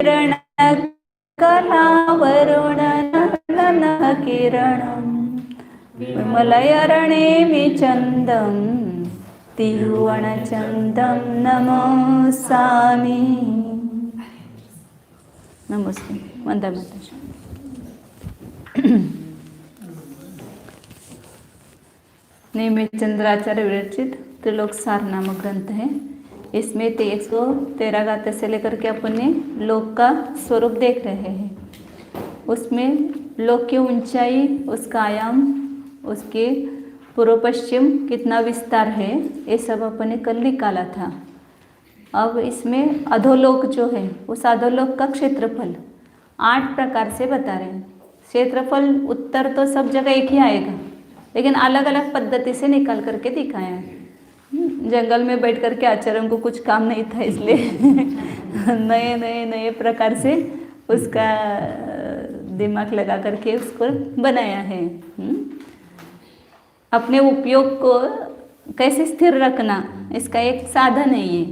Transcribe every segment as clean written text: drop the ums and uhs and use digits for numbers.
किरण कलावरुणनलन किरणं विमलयरणेमि चन्दं तिरुवनचन्दं नमस्सामि। नमस्ते। वंदे मातरम। नियमित चंद्राचार्य विरचित त्रिलोक सार नामक ग्रंथ है। इसमें 113 गाथा से लेकर के अपने लोक का स्वरूप देख रहे हैं। उसमें लोक की ऊंचाई, उसका आयाम, उसके पूर्व पश्चिम कितना विस्तार है, ये सब अपने कल निकाला था। अब इसमें अधोलोक जो है, उस अधोलोक का क्षेत्रफल 8 प्रकार से बता रहे हैं। क्षेत्रफल उत्तर तो सब जगह एक ही आएगा, लेकिन अलग अलग पद्धति से निकाल करके दिखाया है। जंगल में बैठ करके आचार्यों को कुछ काम नहीं था, इसलिए नए नए नए प्रकार से उसका दिमाग लगा करके उसको बनाया है। अपने उपयोग को कैसे स्थिर रखना, इसका एक साधन है ये,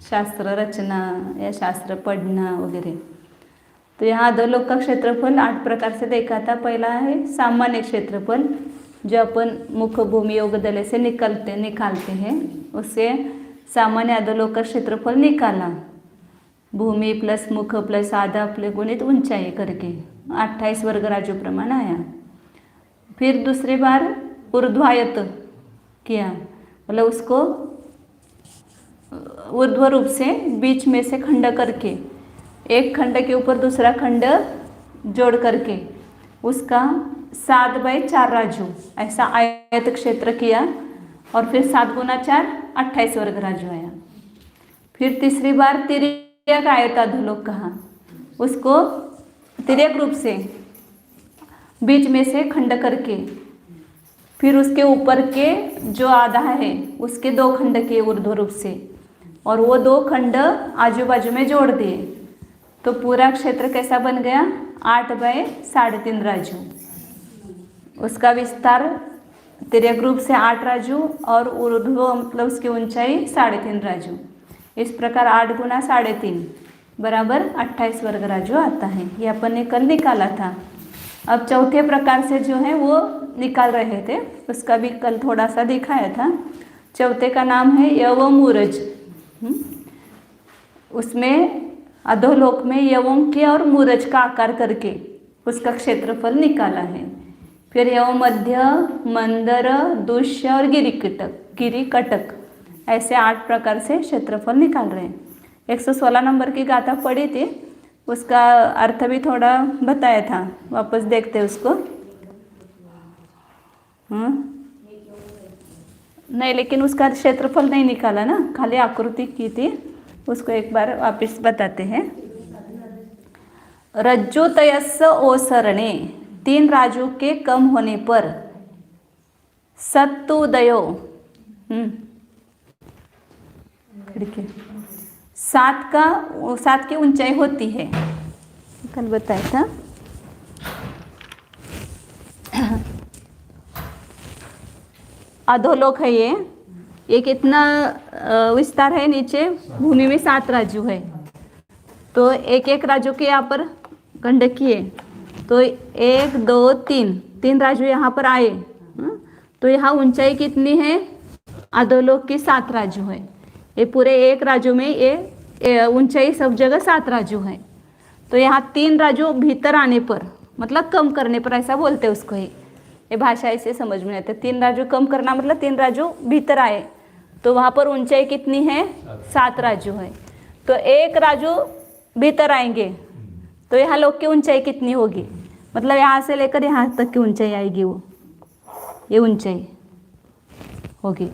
शास्त्र रचना या शास्त्र पढ़ना वगैरह। तो यहाँ अधोलोक का क्षेत्रफल 8 प्रकार से देखा था। पहला है सामान्य क्षेत्रफल, जो अपन मुख भूमि योग दले से निकालते हैं, उससे सामान्य अधोलोक का क्षेत्रफल निकाला। भूमि प्लस मुख प्लस आधा प्लस गुणित ऊंचाई करके 28 वर्ग राजू प्रमाण आया। फिर दूसरी बार ऊर्ध्वायत किया, मतलब उसको ऊर्ध्व रूप से बीच में से खंड करके, एक खंड के ऊपर दूसरा खंड जोड़ करके उसका 7/4 राजू ऐसा आयत क्षेत्र किया, और फिर 7 गुना 4 28 वर्ग राजू आया। फिर तीसरी बार तिर्यक आयत अधोलोक कहा, उसको तिर्यक रूप से बीच में से खंड करके, फिर उसके ऊपर के जो आधा है उसके 2 खंड किए ऊर्ध्व रूप से, और वो 2 खंड आजू बाजू में जोड़ दिए, तो पूरा क्षेत्र कैसा बन गया, 8/3.5 राजू। उसका विस्तार तिर्यक रूप से 8 राजू और ऊर्ध्व मतलब उसकी ऊंचाई 3.5 राजू। इस प्रकार 8 गुना 3.5 बराबर 28 वर्ग राजू आता है। ये अपन ने कल निकाला था। अब चौथे प्रकार से जो है वो निकाल रहे थे, उसका भी कल थोड़ा सा दिखाया था। चौथे का नाम है यवमूरज। उसमें अधोलोक में यवम के और मूरज का आकार करके उसका क्षेत्रफल निकाला है। फिर यव मध्य, मंदर, दुष्य और गिरी कटक ऐसे 8 प्रकार से क्षेत्रफल निकाल रहे हैं। 116 नंबर की गाथा पढ़ी थी, उसका अर्थ भी थोड़ा बताया था, वापस देखते उसको। नहीं, लेकिन उसका क्षेत्रफल नहीं निकाला ना, खाली आकृति की थी, उसको एक बार वापस बताते हैं। रज्जु तयस्स ओसरणे, 3 राजू के कम होने पर सत्तुदयो 7 की ऊंचाई होती है, कल बताया था। अधोलोक है ये कितना विस्तार है, नीचे भूमि में 7 राजू है, तो एक एक राजू के यहाँ पर खंड किए, तो 1 2 3 राजू यहाँ पर आए, तो यहाँ ऊंचाई कितनी है, अधोलोक की 7 राजू है। ये पूरे एक राजू में ये ऊंचाई सब जगह 7 राजू है। तो यहाँ 3 राजू भीतर आने पर, मतलब कम करने पर, ऐसा बोलते हैं उसको। ये भाषा ऐसे समझ में आते। 3 राजू कम करना मतलब 3 राजू भीतर आए, तो वहाँ पर ऊंचाई कितनी है, 7 राजू है। तो 1 राजू भीतर आएंगे, तो यहाँ लोक की ऊंचाई कितनी होगी, मतलब यहाँ से लेकर यहाँ तक की ऊंचाई आएगी, वो ये ऊंचाई होगी।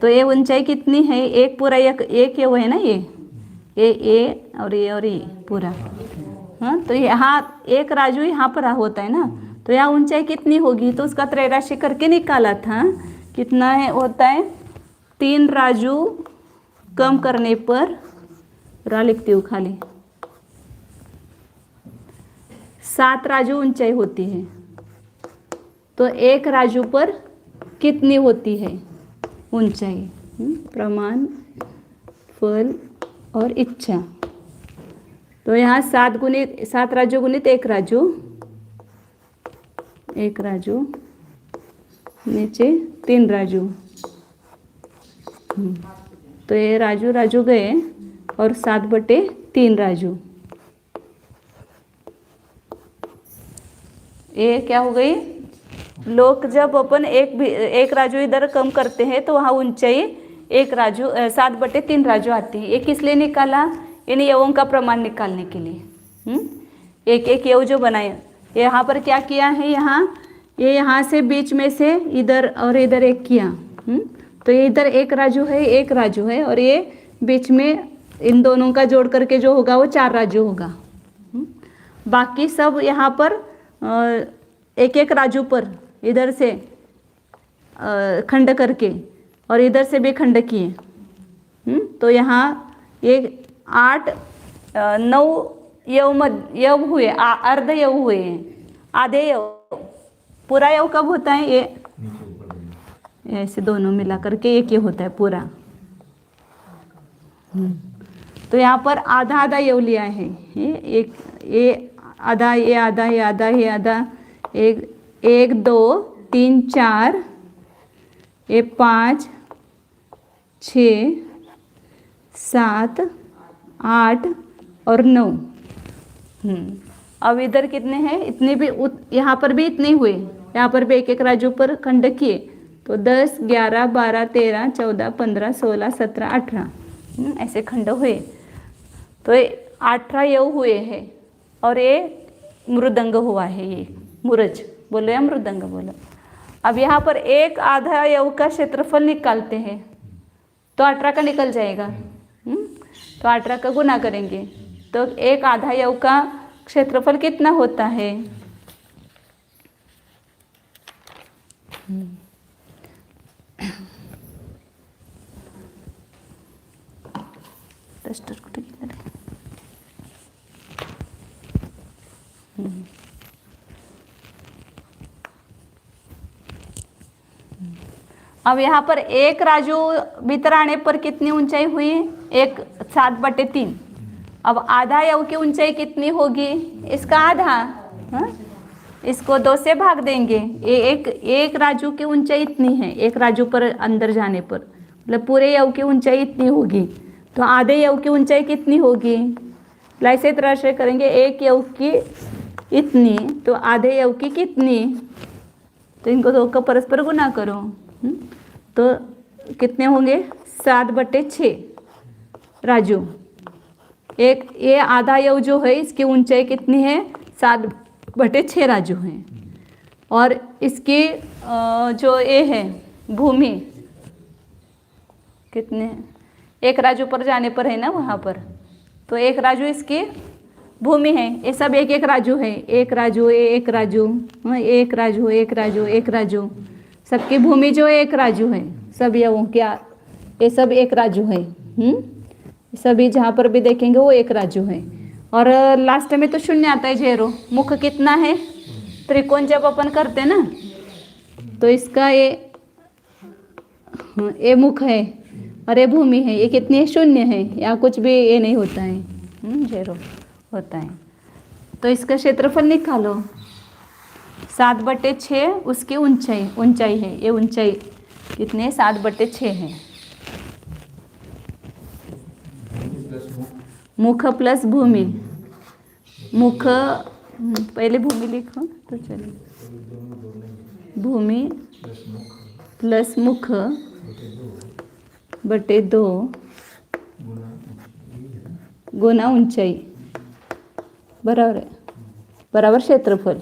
तो ये ऊंचाई कितनी है, एक पूरा एक ये वो है ना, ये और ये पूरा। हाँ, तो यहाँ 1 राजू यहाँ पर होता है ना, तो यहाँ ऊंचाई कितनी होगी, तो उसका त्रैराशि करके निकाला था। कितना है होता है, 3 राजू कम करने पर, रा लिखती हूँ खाली, 7 राजू ऊंचाई होती है। तो 1 राजू पर कितनी होती है ऊंचाई, प्रमाण, फल और इच्छा। तो यहाँ 7 राजू गुणित 1 राजू, 1 राजू नीचे 3 राजू। तो ये राजू राजू गए और 7/3 राजू। ये क्या हो गई, लोग जब अपन एक राजू इधर कम करते हैं तो वहाँ ऊंचाई 1 राजू 7/3 राजू आती है। ये किस लिए निकाला, इन यवों का प्रमाण निकालने के लिए। एक एक यव जो बनाए, यहाँ पर क्या किया है, यहाँ से बीच में से इधर और इधर एक किया। तो ये इधर 1 राजू है, 1 राजू है, और ये बीच में इन दोनों का जोड़ करके जो होगा वो 4 राजू होगा। बाकी सब यहाँ पर एक एक राजू पर इधर से खंड करके और इधर से भी खंड किए। तो यहाँ ये 8 9 यव हुए, अर्ध यव हुए हैं, आधे यव। पूरा यव कब होता है, ये ऐसे दोनों मिला करके एक ये होता है पूरा। तो यहाँ पर आधा आधा यव लिया है, ये आधा, ये आधा, ये आधा, ये आधा, 1 2 3 4, ये 5 6 7 8 और 9। अब इधर कितने हैं, इतने भी यहाँ पर भी इतने हुए, यहाँ पर भी एक एक राजू पर खंड किए। तो 10 11 12 13 14 15 16 17 18 ऐसे खंड हुए। तो ये 18 यव हुए हैं, और ये मृदंग हुआ है, ये मूरज बोलो या मृदंग बोलो। अब यहाँ पर एक आधा यव का क्षेत्रफल निकालते हैं, तो 18 का निकल जाएगा। तो 18 का गुना करेंगे तो एक आधा यव का क्षेत्रफल कितना होता है, डस्टर कुठे गेलं रे? अब यहाँ पर 1 राजू भीतर आने पर कितनी ऊंचाई हुई, 7/3। अब आधा यव की ऊंचाई कितनी होगी, इसका आधा। इसको 2 से भाग देंगे, एक राजू की ऊंचाई इतनी है, 1 राजू पर अंदर जाने पर मतलब पूरे यव की ऊंचाई इतनी होगी। तो आधे यव की ऊंचाई कितनी होगी, ऐसे तरह से करेंगे, 1 यव की इतनी, तो आधे यव की कितनी, तो इनको 2 का परस्पर गुना करो। तो कितने होंगे, 7/6 राजू। ये आधा यव जो है इसकी ऊंचाई कितनी है, 7/6 राजू है। और इसकी जो ये है भूमि कितने, 1 राजू पर जाने पर है ना वहाँ पर, तो 1 राजू इसकी भूमि है। ये सब एक एक राजू है, 1 राजू, 1 राजू, 1 राजू, 1 राजू, 1 राजू, सबकी भूमि जो 1 राजू है। सब यवों क्या, ये सब 1 राजू है। सभी जहाँ पर भी देखेंगे वो 1 राजू है। और लास्ट में तो 0 आता है, 0। मुख कितना है, त्रिकोण जब अपन करते ना तो इसका ये मुख है और ये भूमि है, ये कितनी है, 0 है, या कुछ भी ये नहीं होता है, 0 होता है। तो इसका क्षेत्रफल निकालो, 7/6 उसकी ऊंचाई है, ये ऊंचाई कितनी है, 7/6 है। मुख प्लस भूमि, मुख पहले भूमि लिखो तो चलिए, भूमि प्लस मुख बटे 2 गुना ऊंचाई बराबर है, बराबर क्षेत्रफल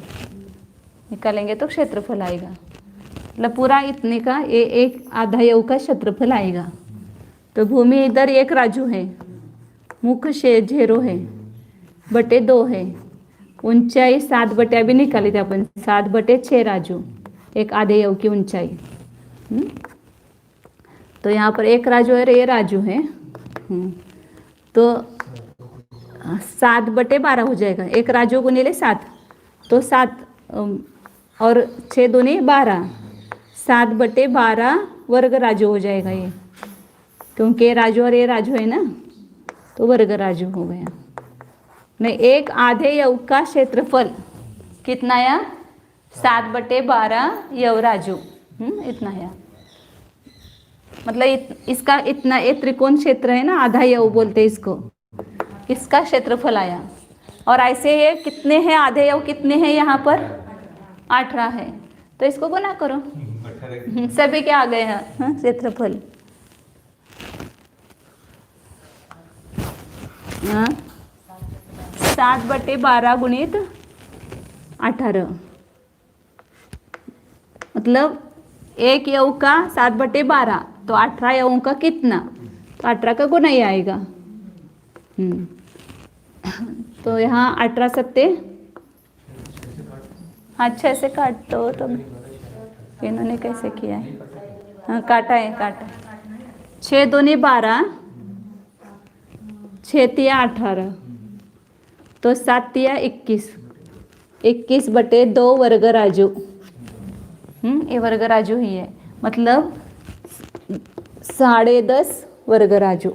निकालेंगे तो क्षेत्रफल आएगा। मतलब पूरा इतने का ये 1 आधा यव का क्षेत्रफल आएगा। तो भूमि इधर 1 राजू है, मुख 0 है, बटे 2 है, ऊंचाई 7 अभी निकाली थी अपन, 7/6 राजू, 1 आधे यव की ऊंचाई। तो यहाँ पर 1 राजू है, ये राजू है। तो 7/12 हो जाएगा, 1 राजू गुणिले 7, तो 7 और 6 दूनी 12, 7/12 वर्ग राजू हो जाएगा ये, क्योंकि राजू और ये राजू है ना, तो वर्ग राजू हो गया। नहीं, एक आधे यव का क्षेत्रफल कितना आया? 7/12 यव राजू। इतना आया। मतलब इसका इतना, ये त्रिकोण क्षेत्र है ना, आधा यव बोलते हैं इसको, इसका क्षेत्रफल आया। और ऐसे ये कितने हैं आधे यव, कितने हैं यहाँ पर? 18 है। तो इसको गुना करो, सभी के आ गए हैं क्षेत्रफल। 7/12 गुणित 18, मतलब एक यव का 7/12, तो 18 यवों का कितना? तो 18 का गुना ही आएगा। तो यहाँ 18 सत्ते, हाँ 6 से काट दो तुम, इन्होंने कैसे किया है? हाँ काटा है, काटा। 6 दूनी 12, 6 तिया 18, तो 7 तिया 21, 21/2 वर्ग राजू। ये वर्ग राजू ही है, मतलब 10.5 वर्ग राजू।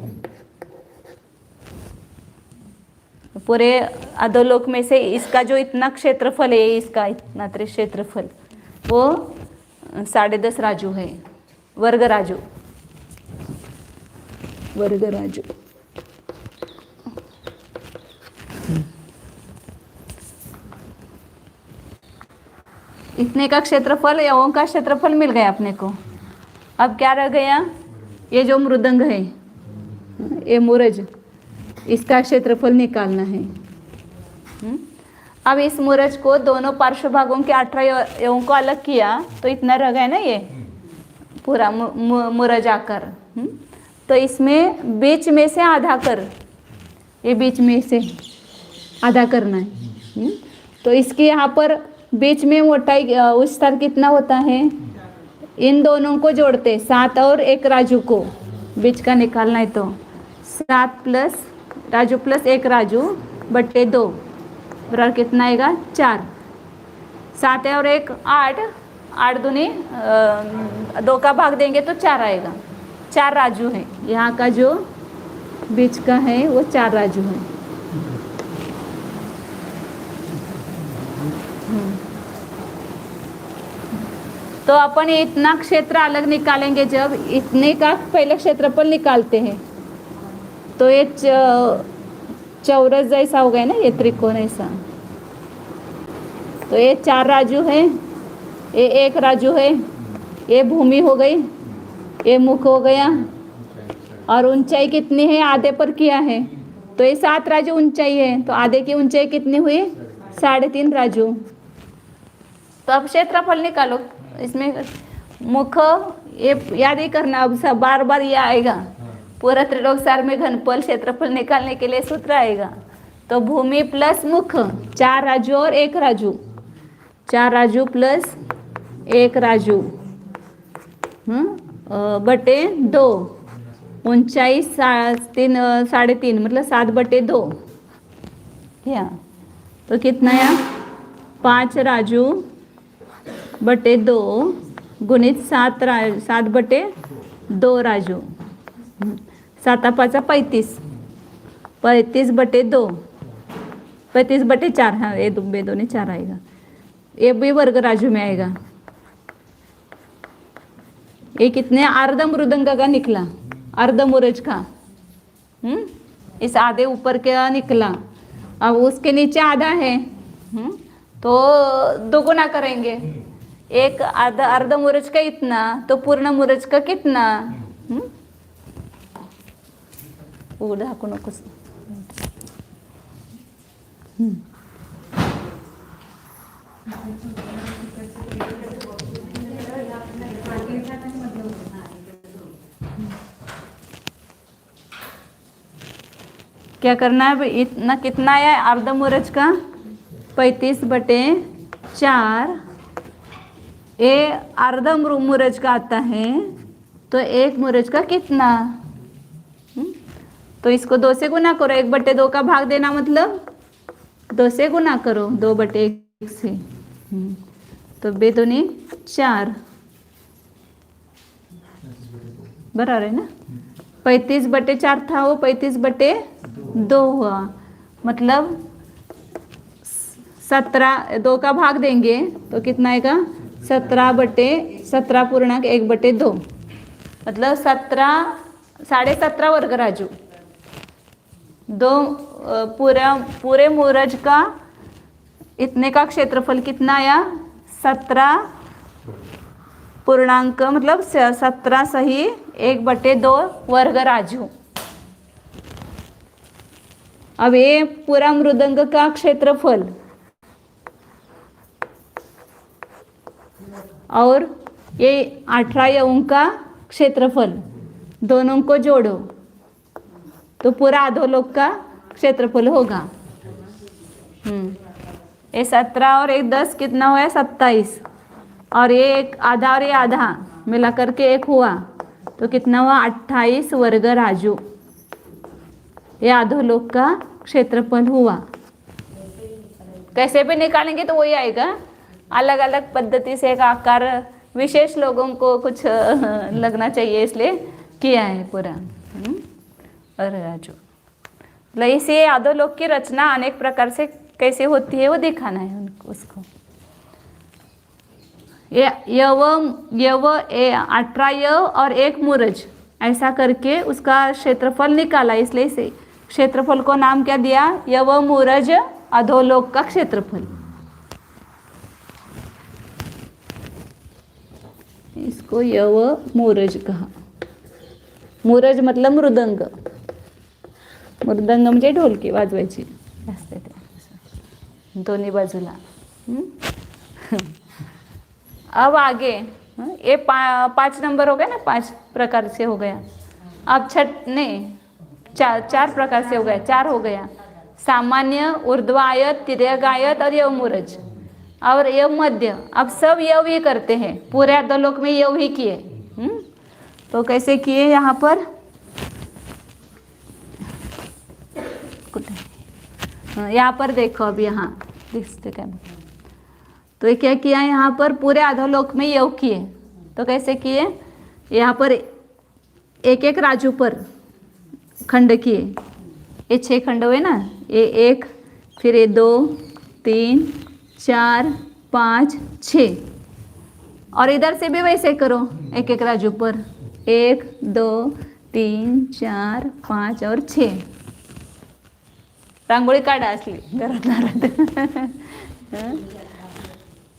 पूरे अधोलोक में से इसका जो इतना क्षेत्रफल है, इसका इतना क्षेत्रफल, वो 10.5 राजू है, वर्ग राजू, वर्ग राजू। इतने का क्षेत्रफल, यवों का क्षेत्रफल मिल गया अपने को। अब क्या रह गया? ये जो मृदंग है, ये मूरज, इसका क्षेत्रफल निकालना है। अब इस मूरज को दोनों पार्श्व भागों के 18 यवों को अलग किया, तो इतना रह गया ना ये पूरा मूरज आकर। तो इसमें बीच में से आधा कर, ये बीच में से आधा करना है। तो इसके यहाँ पर बीच में मोटाई विस्तार कितना होता है? इन दोनों को जोड़ते 7 और 1 राजू को बीच का निकालना है, तो 7 प्लस राजू प्लस 1 राजू बट्टे 2 बराबर कितना आएगा? 4। 7 और 1 8, 8 दूनी 2 का भाग देंगे तो 4 आएगा। 4 राजू है, यहाँ का जो बीच का है वो 4 राजू है। तो अपन इतना क्षेत्र अलग निकालेंगे, जब इतने का पहले क्षेत्रफल निकालते हैं तो ये चौरस जैसा हो गया ना, ये त्रिकोण ऐसा। तो ये 4 राजू है, ये 1 राजू है, ये भूमि हो गई, ये मुख हो गया, और ऊंचाई कितनी है? आधे पर किया है, तो ये 7 राजू ऊंचाई है, तो आधे की ऊंचाई कितनी हुई? 3.5 राजू। तो अब क्षेत्रफल निकालो। इसमें मुख ये याद ही करना, अब सब बार बार ये आएगा। पूरा त्रिलोक सार में घनफल क्षेत्रफल निकालने के लिए सूत्र आएगा। तो भूमि प्लस मुख, 4 राजू और 1 राजू, 4 राजू प्लस 1 राजू बटे 2, ऊंचाई 3.5 मतलब 7/2। या तो कितना है? 5 राजू बटे 2 गुणित 7/2 राजू, 7 5 35, 35/2, 35/4, हाँ ये दोनों 4 आएगा। ये भी वर्ग राजू में आएगा। ये कितने? अर्ध मृदंग का निकला, अर्ध मूरज का। इस आधे ऊपर का निकला, अब उसके नीचे आधा है, तो दोगुना करेंगे। एक आधा अर्ध मूरज का इतना, तो पूर्ण मूरज का कितना? दाखवू नकोस। क्या करना है? इतना कितना है अर्ध मूरज का? 35/4। ये अर्ध मूरज का आता है, तो 1 मूरज का कितना? तो इसको 2 से गुना करो, 1/2 का भाग देना मतलब 2 से गुना करो, 2/1 से। तो 2 दूनी 4 बराबर है ना। 35/4 था, वो 35/2 हुआ, मतलब 17, 2 का भाग देंगे तो कितना आएगा 17/17.1/2, मतलब 17, 17.5 वर्ग राजू। पूरे मूरज का इतने का क्षेत्रफल कितना आया 17 पूर्णांक, मतलब 17 सही 1/2 वर्ग राजू। अब ये पूरा मृदंग का क्षेत्रफल और ये 18 यवों का क्षेत्रफल दोनों को जोड़ो तो पूरा अधोलोक का क्षेत्रफल होगा। ये 17 और 1 10 कितना हुआ 27, और ये एक आधा और ये आधा मिला करके 1 हुआ तो कितना हुआ 28 वर्ग राजू। ये अधोलोक का क्षेत्रफल हुआ। कैसे भी निकालेंगे तो वही आएगा, अलग अलग पद्धति से एक आकार विशेष लोगों को कुछ लगना चाहिए इसलिए किया है पूरा। और राजू मतलब इसे अधोलोक की रचना अनेक प्रकार से कैसे होती है वो दिखाना है उनको उसको। यव 18 यव और 1 मूरज ऐसा करके उसका क्षेत्रफल निकाला, इसलिए इसे क्षेत्रफल को नाम क्या दिया यव मूरज अधोलोक का क्षेत्रफल। इसको यव मूरज कहा। मूरज मतलब मृदंग, मृदंग म्हणजे ढोलकी वाजवायची असते ते दोन्ही बाजूला। अब आगे ये 5 नंबर हो गया ना, 5 प्रकार से हो गया। अब नहीं 4 प्रकार से हो गया, 4 हो गया, सामान्य, ऊर्ध्वायत, तिर्यगायत और यव मूरज और यव मध्य। अब सब यव ही करते हैं, पूरे अधोलोक में यव ही किए। तो कैसे किए यहाँ पर यहाँ पर देखो, अब यहाँ दिखते क्या, तो ये क्या किया यहाँ पर पूरे अधोलोक में यव किए। तो कैसे किए, यहाँ पर एक एक राजू पर खंड किए, ये 6 खंड हुए ना, ये 1, फिर ये 2 3 4 5 6, और इधर से भी वैसे करो, एक एक राजू पर 1 2 3 4 5 और 6। रांगोळी काढा असली घरात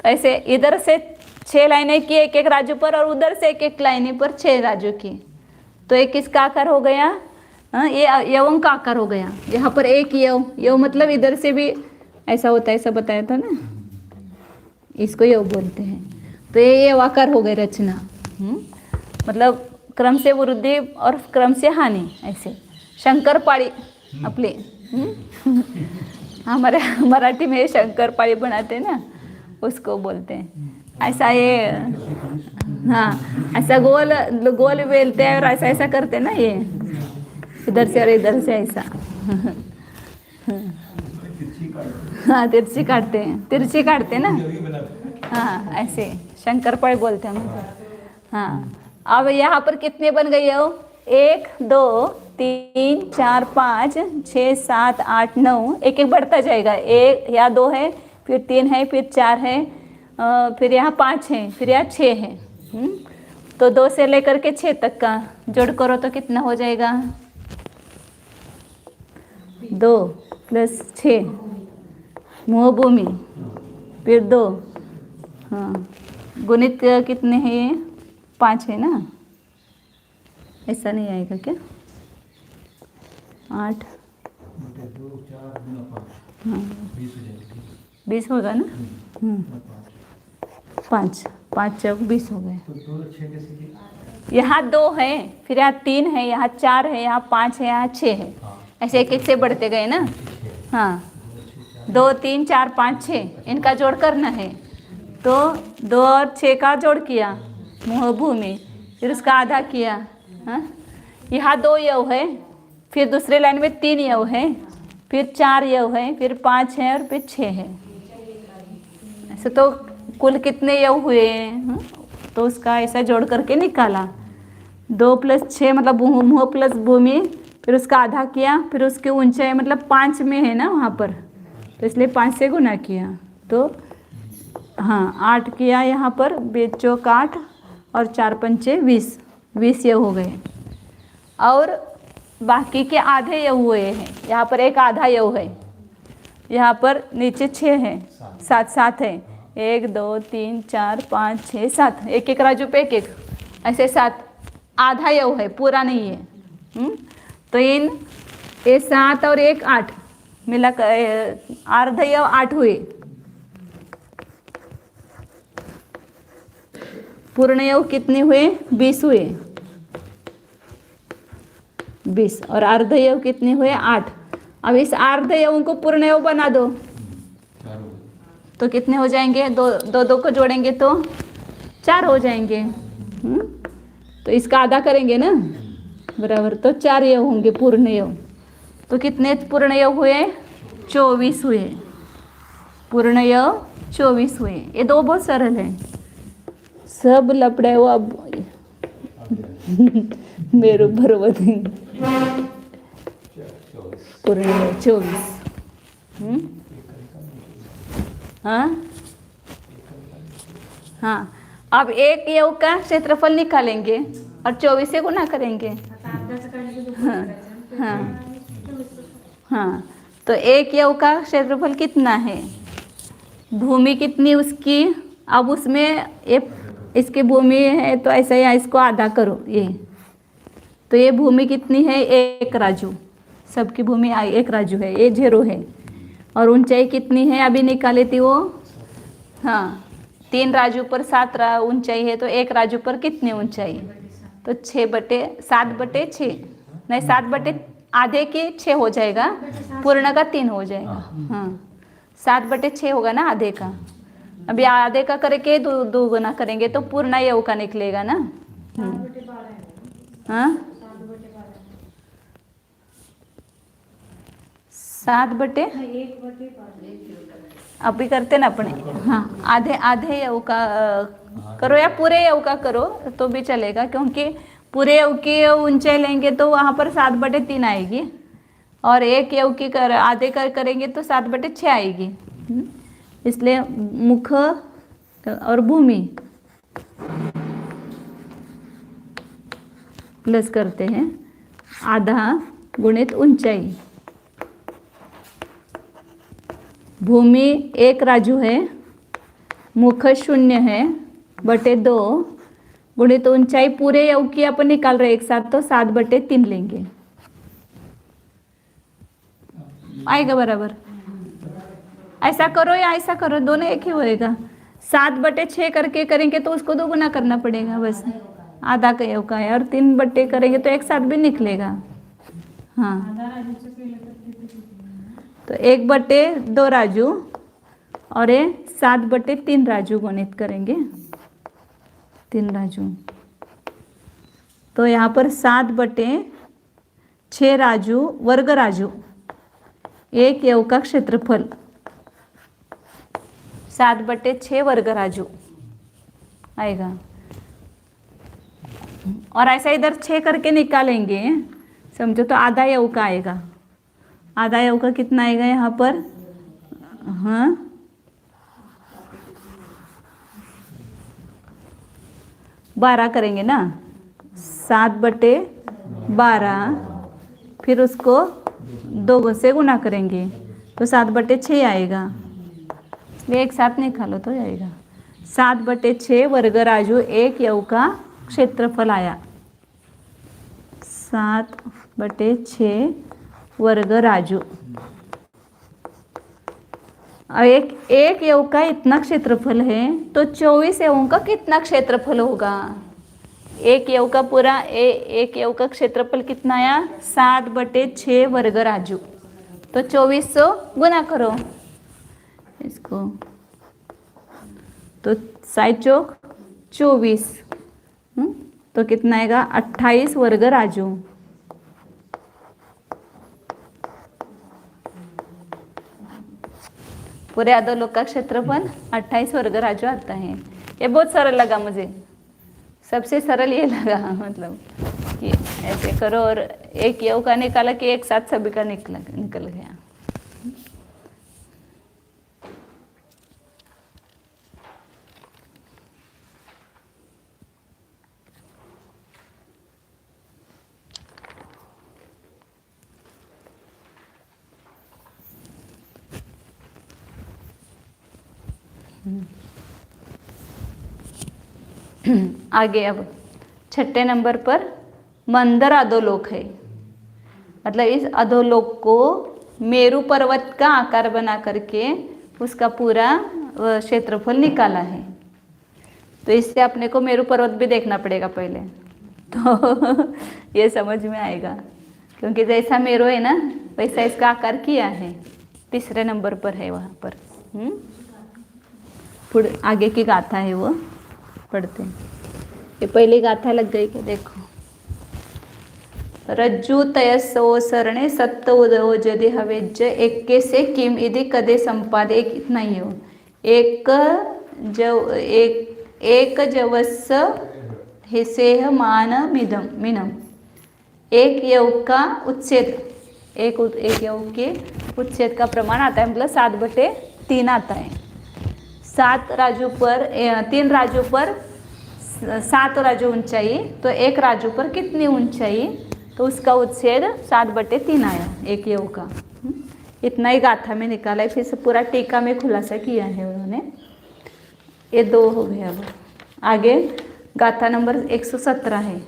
ऐसे इधर से 6 लाइनें की एक एक राजू पर, और उधर से एक एक लाइनें पर 6 राजू की। तो एक किसका आकार हो गया, ये यवों का आकार हो गया। यहाँ पर एक यव, यव मतलब इधर से भी ऐसा होता है, ऐसा बताया था ना, इसको यव बोलते हैं। तो ये यव आकार हो गए रचना, मतलब क्रम से वृद्धि और क्रम से हानि। ऐसे शंकरपाळी आपले हमारे मराठी में शंकरपाळी बनाते हैं ना, उसको बोलते हैं। ऐसा ये हाँ, ऐसा गोल गोल बेलते हैं और ऐसा ऐसा करते हैं ना, ये इधर से और इधर से ऐसा हाँ तिरछी काटते हैं, तिरछी काटते हैं ना, हाँ ऐसे शंकरपाळी बोलते हैं हम। हाँ अब यहाँ पर कितने बन गए हो, 1 2 3 4 5 6 7 8 9, एक एक बढ़ता जाएगा। 1 या 2 है, फिर 3 है, फिर 4 है, फिर यहाँ 5 है, फिर यहाँ 6 है। तो 2 से लेकर के 6 तक का जोड़ करो तो कितना हो जाएगा, 2 + 6 मोहभूमि, फिर 2, हाँ गुणित कितने हैं ये 5 है ना, ऐसा नहीं आएगा क्या, 8 हाँ 20 होगा ना, 5 5 चौक 20 हो गए। यहाँ 2 है, फिर यहाँ 3 है, यहाँ 4 है, यहाँ 5 है, यहाँ 6 है, ऐसे एक एक से बढ़ते गए ना। हाँ 2 3 4 5 6 इनका जोड़ करना है। तो 2 और 6 का जोड़ किया मोहभूमि, फिर उसका आधा किया। हाँ यहाँ 2 यव है, फिर दूसरे लाइन में 3 यव है, फिर 4 यव है, फिर 5 है और फिर 6 है। ऐसे तो कुल कितने यव हुए हैं, तो उसका ऐसा जोड़ करके निकाला। 2 + 6 मतलब मुँह प्लस भूमि, फिर उसका आधा किया, फिर उसके ऊंचाई मतलब 5 में है ना वहाँ पर, तो इसलिए 5 से गुना किया तो हाँ 8 किया यहाँ पर, 20 चौक 8 और 4 पंचे 20, 20 ये हो गए। और बाकी के आधे ये हुए हैं, यहाँ पर एक आधा ये है, यहाँ पर नीचे 6 है, 7 है, 1 2 3 4 5 6 7, एक एक राजू पे एक एक, ऐसे 7, आधा ये है, पूरा नहीं है। तो इन ये 7 और 1 8 मिला कर अर्ध यव 8 हुए, पूर्ण यव कितने हुए? 20 हुए, 20, और अर्ध यव कितने हुए? 8। अब इस अर्ध यव को पूर्ण यव बना दो तो कितने हो जाएंगे? दो को जोड़ेंगे तो 4 हो जाएंगे। तो इसका आधा करेंगे ना बराबर, तो 4 यव होंगे पूर्ण यव। तो कितने पूर्ण यव हुए? 24 हुए, पूर्ण यव 24 हुए। ये दो बहुत सरल है, सब लपड़े वो अब मेरे बरोबर पूर्ण यव 24। हाँ अब एक यव का क्षेत्रफल निकालेंगे और 24 से गुना करेंगे। हाँ तो एक यव का क्षेत्रफल कितना है? भूमि कितनी उसकी? अब उसमें ये इसकी भूमि है तो ऐसा ही इसको आधा करो ये, तो ये भूमि कितनी है? 1 राजू, सबकी भूमि 1 राजू है, ये 0 है। और ऊंचाई कितनी है अभी निकाली थी वो? हाँ 3 राजू पर 7 ऊंचाई है, तो 1 राजू पर कितनी ऊंचाई? तो 7/6 नहीं, 7 आधे के 6 हो जाएगा, पूर्ण का 3 हो जाएगा। हाँ 7/6 होगा ना आधे का। अभी आधे का करके दो गुना करेंगे तो पूर्ण यव का निकलेगा ना। हाँ 7/, अभी करते ना अपने। हाँ आधे यव का करो या पूरे यव का करो तो भी चलेगा, क्योंकि पूरे यव की ऊंचाई लेंगे तो वहाँ पर 7/3 आएगी, और एक यव की आधे करेंगे तो 7/6 आएगी। इसलिए मुख और भूमि प्लस करते हैं, आधा गुणित ऊंचाई। भूमि 1 राजू है, मुख 0 है, बटे 2 गुणित ऊंचाई पूरे यव की अपन निकाल रहे एक साथ, तो 7/3 लेंगे, आएगा बराबर। ऐसा करो या ऐसा करो, दोनों एक ही होएगा। 7/6 करके करेंगे तो उसको 2 गुना करना पड़ेगा बस, आधा का यव का है, और 3 करेंगे तो एक साथ भी निकलेगा। हाँ तो 1/2 राजू और ये 7/3 राजू गुणित करेंगे, 3 राजू। तो यहाँ पर 7/6 राजू वर्ग राजू, एक यव का क्षेत्रफल 7/6 वर्ग राजू आएगा। और ऐसा इधर 6 करके निकालेंगे, समझो तो आधा यव का आएगा। आधा यव का कितना आएगा यहाँ पर? हाँ 12 करेंगे ना, 7/12, फिर उसको 2 से गुना करेंगे तो 7/6 आएगा, इसलिए एक साथ निकालो तो आएगा। 7/6 वर्ग राजू एक यव का क्षेत्रफल आया, 7/6 वर्ग राजू। और एक यव का इतना क्षेत्रफल है तो 24 यवों का कितना क्षेत्रफल होगा? एक यव का पूरा एक यव का क्षेत्रफल कितना आया? 7/6 वर्ग राजू। तो 2400 गुना करो इसको, तो 7 चौक 24, तो कितना आएगा? 28 वर्ग राजू। पूरे आधो लोग का क्षेत्रफल 28 वर्ग राजू आता है। ये बहुत सरल लगा मुझे, सबसे सरल ये लगा, मतलब कि ऐसे करो और एक यव का निकाला कि एक साथ सभी का निकल गया। आगे अब छठे नंबर पर मंदर अधोलोक है। मतलब इस अधोलोक को मेरू पर्वत का आकार बना करके उसका पूरा क्षेत्रफल निकाला है। तो इससे अपने को मेरू पर्वत भी देखना पड़ेगा पहले, तो ये समझ में आएगा, क्योंकि जैसा मेरू है ना वैसा इसका आकार किया है। तीसरे नंबर पर है वहाँ पर। फिर आगे की गाथा है वो पढ़ते हैं। ये पहली गाथा लग गई क्या? देखो, रज्जु तयसो सरणे सत्त उदो जदि हवेज एक्के से किम इति कदे संपादे। इतना ही हो। एक जवस हिसेह मान मिनम। एक योग का उच्छेद, एक योग के उच्छेद का प्रमाण आता है, मतलब 7/3 आता है। 7 राजू पर 3 राजू पर 7 राजू ऊंचाई, तो एक राजू पर कितनी ऊंचाई, तो उसका उच्छेद 7/3 आया एक योग का। इतना ही गाथा में निकाला है। फिर से पूरा टीका में खुलासा किया है उन्होंने। ये 2 हो गए। अब आगे गाथा नंबर 117 है।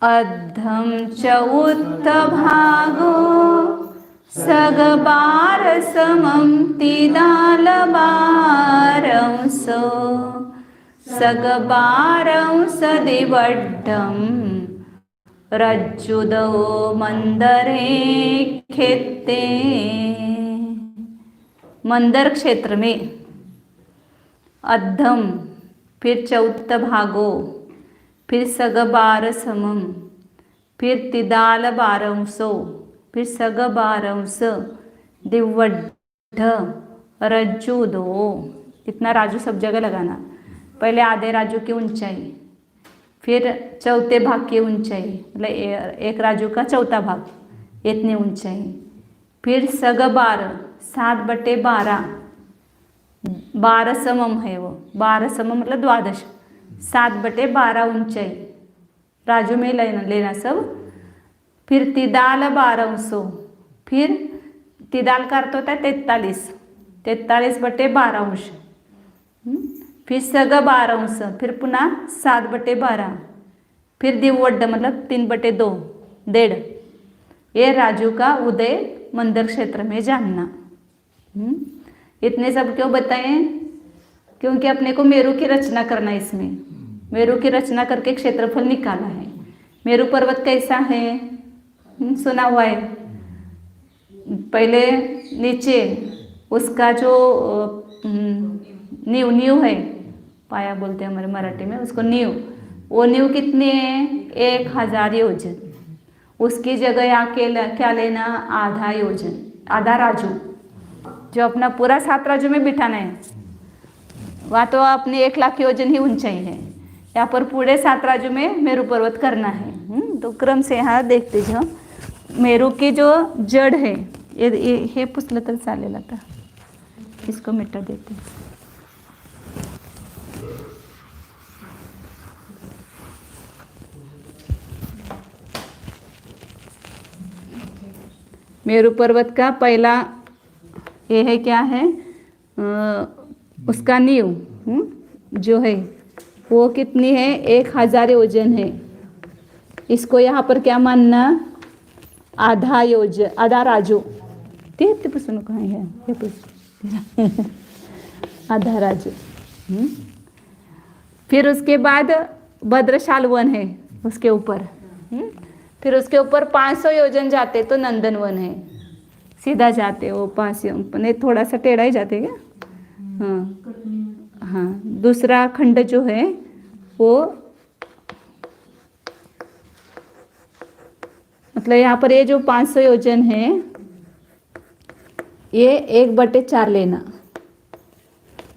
अद्धम च उत्थ भागो सगबार समम तिदालबारंस सगबारंस दिवड्ढम रज्जुदो मंदरे खेते। मंदर क्षेत्र में अद्धम, फिर चौथ भागो, फिर सगबार समम, फिर तिदाल बारंसो, फिर सगबारंस दिवड्ढ रज्जु दो। इतना राजू सब जगह लगाना। पहले आधे राजू की ऊंचाई, फिर चौथे भाग की ऊंचाई, मतलब एक राजू का चौथा भाग, इतनी ऊंचाई। फिर सगबार 7/12, 12 समम है वो। 12 समम मतलब 12, 7/12 ऊंचाई राजू में लेना सब। फिर तिदाल बारंसो, फिर तिदाल का अर्थ होता है 43, 43/12। फिर सगबारंस, फिर पुनः 7/12, फिर दिवड्ढ मतलब 3/2, 1.5। ये राजू का उदय मंदिर क्षेत्र में जानना। इतने सब क्यों बताएं? क्योंकि अपने को मेरू की रचना करना है। इसमें मेरू की रचना करके क्षेत्रफल निकाला है। मेरू पर्वत कैसा है? सुना हुआ है। पहले नीचे उसका जो नींव है, पाया बोलते हैं हमारे मराठी में उसको, नींव। वो नींव कितनी है? 1000 योजन। उसकी जगह आके क्या लेना? आधा योजन, आधा राजू, जो अपना पूरा 7 राजू में बिठाना है। वहाँ तो अपनी 1 लाख योजन ही ऊंचाई है। यहाँ पर पूरे 7 राजू में मेरू पर्वत करना है। तो क्रम से यहाँ देखते जाओ। मेरू की जो जड़ है, हे पुसलं तर चालेल। आता इसको मिटा देते। मेरू पर्वत का पहला ये है, क्या है? उसका नींव जो है वो कितनी है? 1000 योजन है। इसको यहाँ पर क्या मानना? आधा योजन, आधा राजू। ते पुसून कहाँ है? आधा राजू। फिर उसके बाद भद्रशाल वन है उसके ऊपर। फिर उसके ऊपर 500 योजन जाते तो नंदन वन है। सीधा जाते वो 500, नहीं थोड़ा सा टेढ़ा ही जाते क्या? हाँ। दूसरा खंड जो है वो मतलब यहाँ पर ये जो 500 योजन है, ये 1/4 लेना।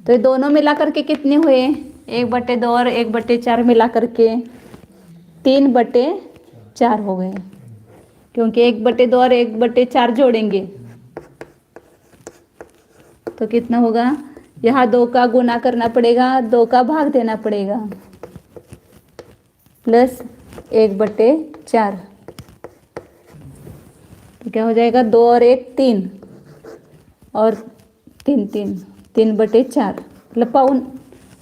तो ये दोनों मिला करके कितने हुए? 1/2 और 1/4 मिला करके 3/4 हो गए। क्योंकि 1/2 और 1/4 जोड़ेंगे तो कितना होगा? यहाँ 2 का गुना करना पड़ेगा, 2 का भाग देना पड़ेगा। प्लस 1/4, तो क्या हो जाएगा 2 और 1 3 और 3 3 3/4, मतलब पाउन।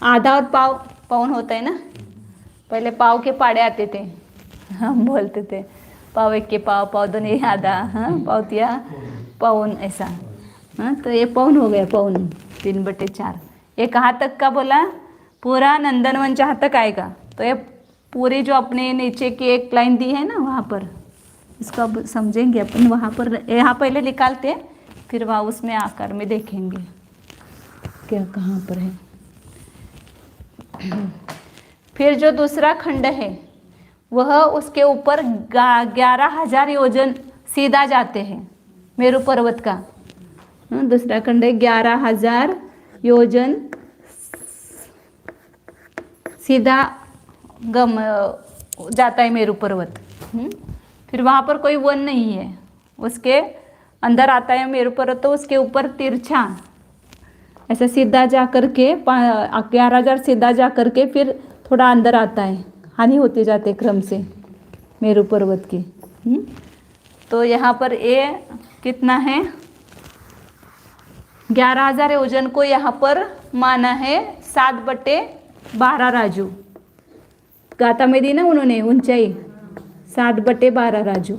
आधा और पाव पाउन होता है ना, पहले पाव के पाड़े आते थे, हम बोलते थे पाव एक के पाव, पाव दोनों आधा, हाँ पावतिया पाउन ऐसा। हाँ तो ये पाउन हो गया, पाउन 3/4। ये कहाँ तक का बोला? पूरा नंदनवन जहाँ तक आएगा। तो ये पूरी जो अपने नीचे की एक लाइन दी है ना वहाँ पर, इसको अब समझेंगे अपन। वहाँ पर यहाँ पहले निकालते हैं, फिर वहाँ उसमें आकार में देखेंगे क्या कहाँ पर है। फिर जो दूसरा खंड है वह उसके ऊपर 11,000 योजन सीधा जाते हैं, मेरू पर्वत का। दूसरा खंड है 11,000 योजन सीधा जाता है मेरू पर्वत। फिर वहाँ पर कोई वन नहीं है, उसके अंदर आता है मेरू पर्वत, तो उसके ऊपर तिरछा ऐसा सीधा जा करके 11,000 सीधा जा करके फिर थोड़ा अंदर आता है, हानि होते जाते क्रम से मेरू पर्वत की। तो यहाँ पर ये कितना है? 11,000 योजन को यहाँ पर माना है 7/12 राजू। गाथा में दी ना उन्होंने ऊंचाई 7/12 राजू।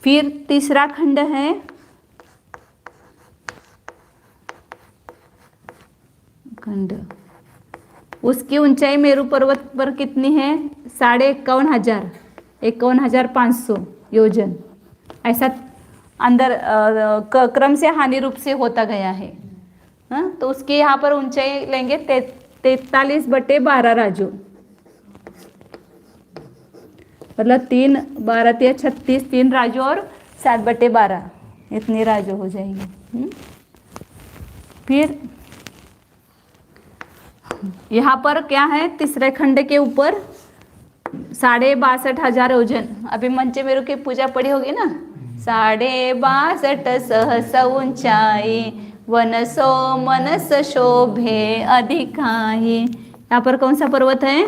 फिर तीसरा खंड है खंड, उसकी ऊंचाई मेरू पर्वत पर कितनी है? 51,500, 51,500 योजन। ऐसा अंदर क्रम से हानि रूप से होता गया है। हाँ तो उसकी यहाँ पर ऊंचाई लेंगे 43/12 राजू, मतलब 3 12 36 3 राजू और 7/12 इतनी राजू हो जाएगी। फिर यहाँ पर क्या है? तीसरे खंड के ऊपर 62,500 योजन। अभी मंचे मेरू की पूजा पड़ी होगी ना, 62,500 सहस ऊंचाई, वन सो मनस शोभे अधिकाई। यहाँ पर कौन सा पर्वत है?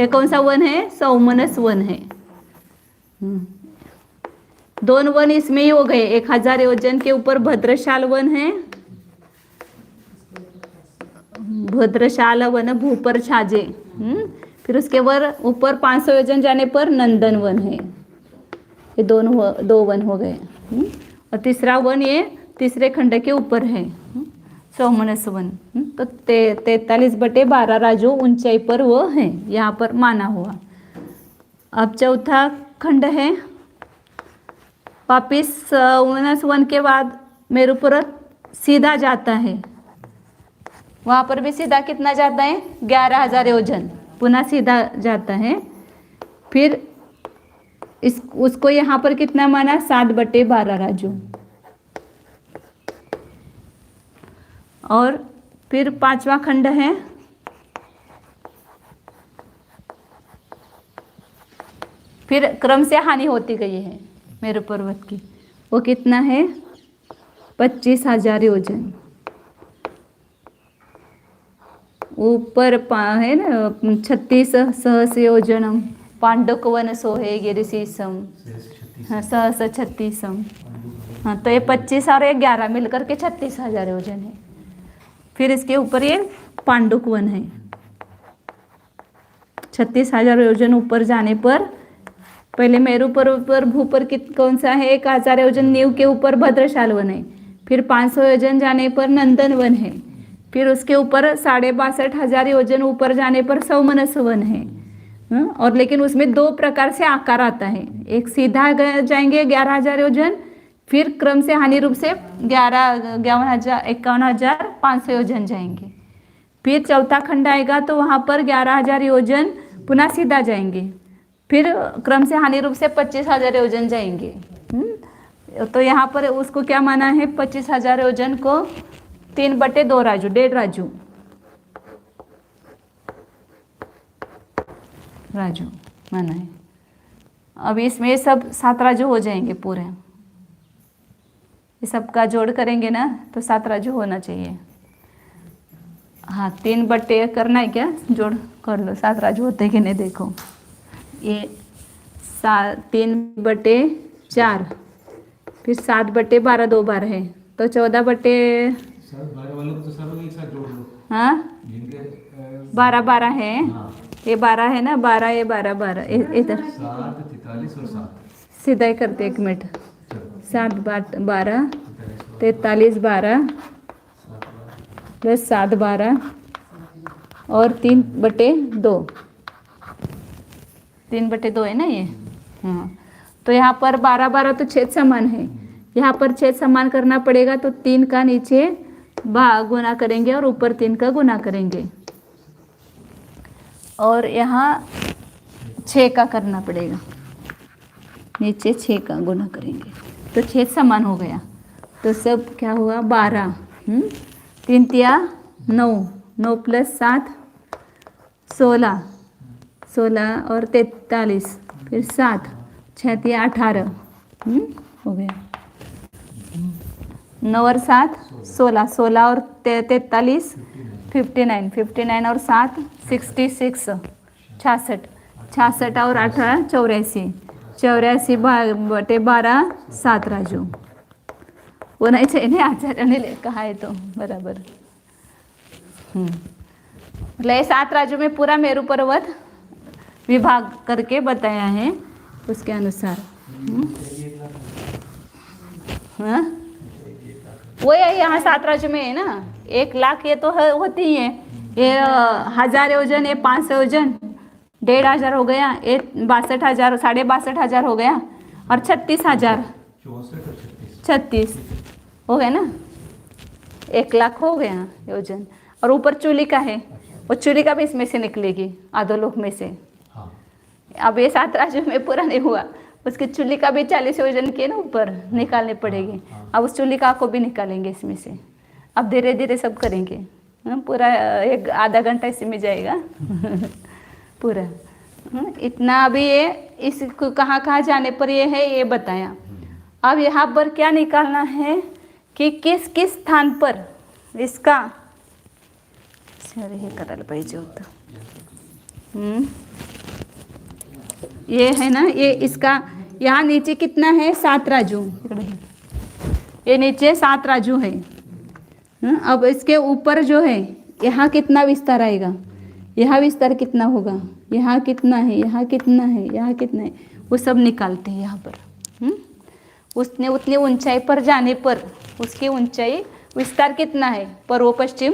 ये कौन सा वन है? सौमनस वन है। 2 वन इसमें ही हो गए। 1,000 योजन के ऊपर भद्रशाल वन है, भद्रशाल वन भूपर छाजे। फिर उसके ऊपर 500 योजन जाने पर नंदन वन है। ये दो वन हो गए। और तीसरा वन ये तीसरे खंड के ऊपर है, सौमनस वन। तो 43/12 राजू ऊंचाई पर वो है, यहाँ पर माना हुआ। अब चौथा खंड है, वापिस सौमनस वन के बाद मेरू पर्वत सीधा जाता है। वहाँ पर भी सीधा कितना जाता है? 11,000 योजन पुनः सीधा जाता है। फिर उसको यहाँ पर कितना माना? 7/12 राजू। और फिर पांचवा खंड है, फिर क्रम से हानि होती गई है मेरू पर्वत की। वो कितना है? 25,000 योजन। ऊपर है ना 36 सहस योजनम, पांडुकवन सोहे गिरिशीसम, हाँ सहस 36। हाँ तो ये 25 और 11 मिलकर के 36,000 योजन है। फिर इसके ऊपर ये पांडुकवन है। 36,000 योजन ऊपर जाने पर पहले मेरू पर्वत पर भूपर कौन सा है? 1,000 योजन नींव के ऊपर भद्रशाल वन है। फिर 500 योजन जाने पर नंदन वन है। फिर उसके ऊपर 62,500 योजन ऊपर जाने पर सौमनस वन है। और लेकिन उसमें 2 प्रकार से आकार आता है। एक सीधा जाएंगे 11,000 योजन, फिर क्रम से हानि रूप से 51,500 योजन जाएंगे। फिर चौथा खंड आएगा तो वहाँ पर 11,000 योजन पुनः सीधा जाएंगे, फिर क्रम से हानि रूप से 25,000 योजन जाएंगे। तो यहाँ पर उसको क्या माना है? 25,000 योजन को 3/2 राजू, 1.5 राजू माना है। अब इसमें सब 7 राजू हो जाएंगे पूरे। ये सबका जोड़ करेंगे ना तो 7 राजू होना चाहिए। हाँ 3/, करना है क्या, जोड़ कर लो, 7 राजू होते कि नहीं देखो। ये 3/4, फिर 7/12 2 बार है, तो 14/, सर 12 वाले को तो सब एक साथ जोड़ लो। हाँ जिनके 12 है। हाँ। ये 12 है ना, 12 ये 12 इधर 7 43 और 7 सीधा ही करते, 1 मिनट। चलो 7 12 43 12 प्लस 7 12 और 3/2, 3/2 है ना ये। हाँ तो यहाँ पर 12 12 तो छेद समान है, यहाँ पर छेद समान करना पड़ेगा, तो 3 का नीचे गुना करेंगे और ऊपर 3 का गुना करेंगे, और यहाँ 6 का करना पड़ेगा, नीचे 6 का गुना करेंगे, तो छेद समान हो गया। तो सब क्या हुआ, 12, 3 तिया 9, 9 + 7 16, 16 और 43, फिर 7 6 तिया 18, हो गया। 9 और 7 16, 16 और 43 59, 59 और 7 66, 66, 66 और 18 84, 84/12 7 राजू। वो नहीं चाहिए आचार्य ने कहा है तो बराबर। मतलब ये 7 राजू में पूरा मेरू पर्वत विभाग करके बताया है उसके अनुसार। हाँ वो यहाँ 7 राज्य में है ना, 1 लाख ये तो होती ही है, ये 1000 योजन, ये 500 योजन, 1500 हो गया, ये 62,000 62,500 हो गया, और 36,000 36 हो गया ना, 1 लाख हो गया योजन। और ऊपर चूली का है, वो चूली का भी इसमें से निकलेगी, आधोलोक में से। अब ये 7 राज्यों में पूरा नहीं हुआ, उसकी चूली का भी 40 योजन के ना ऊपर निकालने पड़ेगी। अब उस चूली का को भी निकालेंगे इसमें से, अब धीरे धीरे सब करेंगे। पूरा एक आधा घंटा इसमें जाएगा पूरा। इतना अभी ये इस कहाँ कहाँ जाने पर ये है ये बताया। अब यहाँ पर क्या निकालना है कि किस किस स्थान पर इसका हे करायला पाहिजे होतं। ये है ना, ये इसका यहाँ नीचे कितना है, 7 राजू, ये नीचे 7 राजू है। अब इसके ऊपर जो है यहाँ कितना विस्तार आएगा, यहाँ विस्तार कितना होगा, यहाँ कितना है, यहाँ कितना है, यहाँ कितना है, वो सब निकालते हैं यहाँ पर। उसने उतनी ऊंचाई पर जाने पर उसकी ऊंचाई विस्तार कितना है, पूर्व पश्चिम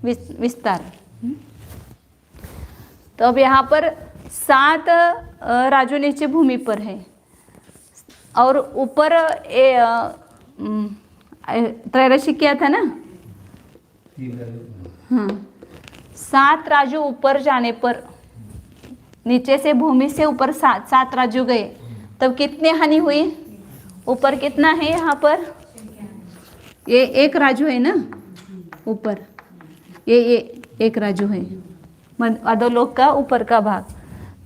विस्तार। तो अब यहाँ पर 7 राजू नीचे भूमि पर है, और ऊपर त्रैरशी किया था ना। हाँ 7 राजू ऊपर जाने पर, नीचे से भूमि से ऊपर 7 राजू गए, तब कितनी हानि हुई, ऊपर कितना है यहाँ पर, ये 1 राजू है ना ऊपर, ये 1 राजू है अधोलोक का ऊपर का भाग।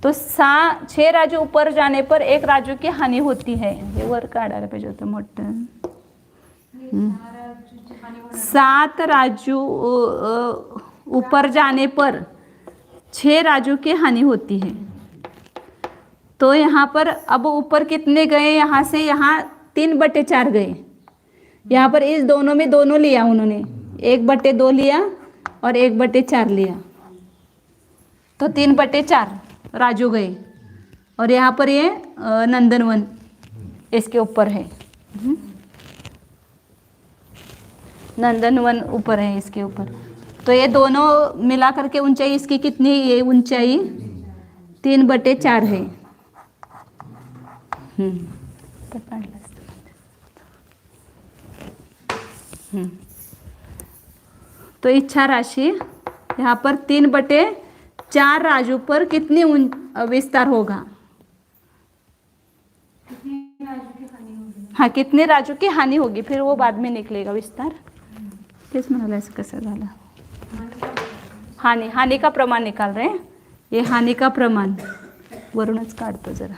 तो 6 राजू ऊपर जाने पर 1 राजू की हानि होती है। हे वर काढायला पाहिजे होतं मोठं। 7 राजू ऊपर जाने पर 6 राजू की हानि होती है। तो यहाँ पर अब ऊपर कितने गए, यहाँ से यहाँ 3/4 गए। यहाँ पर इस दोनों में दोनों लिया उन्होंने, 1/2 लिया और 1/4 लिया, तो 3/4 राजू गए। और यहाँ पर ये नंदनवन इसके ऊपर है, नंदनवन ऊपर है इसके ऊपर। तो ये दोनों मिला करके ऊंचाई इसकी कितनी, ये ऊंचाई 3/4 है। तो इच्छा राशि यहाँ पर 3/4 राजू पर कितनी विस्तार होगा, हाँ कितने राजू की हानि होगी, फिर वो बाद में निकलेगा विस्तार। तेच म्हणाला कसं झालं, हानि का प्रमाण निकाल रहे हैं, ये हानि का प्रमाण वरूनच काढतो जरा।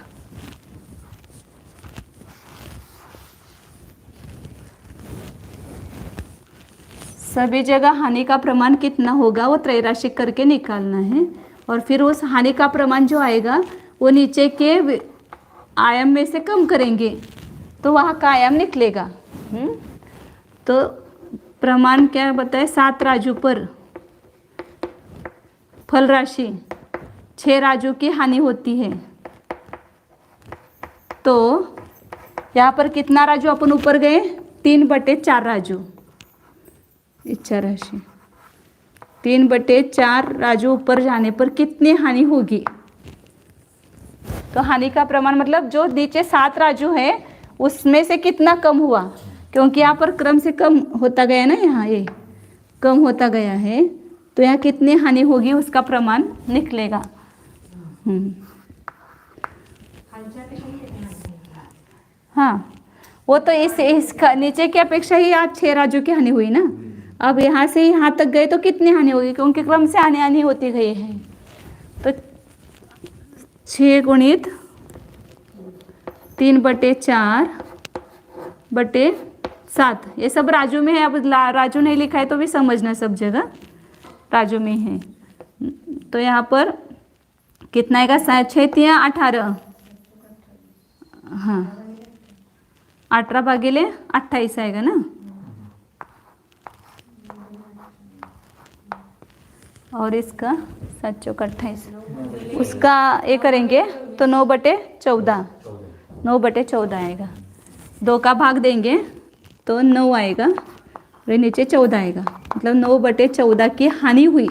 सभी जगह हानि का प्रमाण कितना होगा वो त्रैराशिक करके निकालना है, और फिर उस हानि का प्रमाण जो आएगा वो नीचे के आयाम में से कम करेंगे तो वहाँ का आयाम निकलेगा। तो प्रमाण क्या बताए, 7 राजू पर फल राशि 6 राजू की हानि होती है। तो यहाँ पर कितना राजू अपन ऊपर गए, 3/4 राजू, इच्छा राशि 3/4 राजू ऊपर जाने पर कितनी हानि होगी। तो हानि का प्रमाण मतलब जो नीचे 7 राजू है उसमें से कितना कम हुआ, क्योंकि यहाँ पर क्रम से कम होता गया ना, यहाँ ये कम होता गया है, तो यहाँ कितनी हानि होगी उसका प्रमाण निकलेगा। हाँ, वो तो इसका नीचे की अपेक्षा ही आज 6 राजू की हानि हुई ना। अब यहाँ से यहाँ तक गए तो कितनी हानि होगी, क्योंकि क्रम से हानि होती गई है। तो 6 गुणित 3/4/7, ये सब राजू में है। अब राजू नहीं लिखा है तो भी समझना, सब जगह राजू में है। तो यहाँ पर कितना आएगा, 6×3 = 18, हाँ 18/28 आएगा ना। और इसका 7×4 = 28, उसका ये करेंगे तो 9/14, 9/14 आएगा। 2 का भाग देंगे तो 9 आएगा, और नीचे 14 आएगा, मतलब 9/14 की हानि हुई।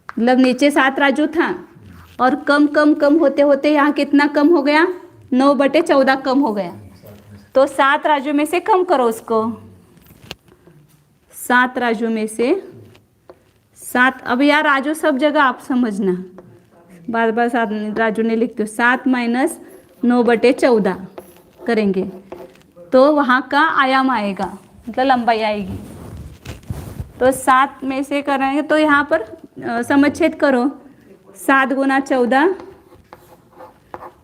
मतलब नीचे 7 राजू था और कम कम कम होते होते यहाँ कितना कम हो गया, 9/14 कम हो गया। तो 7 राजू में से कम करो उसको, 7 राजू में से 7। अब यार राजू सब जगह आप समझना, बार बार 7 राजू ने लिखते हो। 7 - 9/14 करेंगे तो वहाँ का आयाम आएगा, मतलब लंबाई आएगी। तो 7 में से करेंगे तो यहाँ पर समच्छेद करो, 7 × 14 -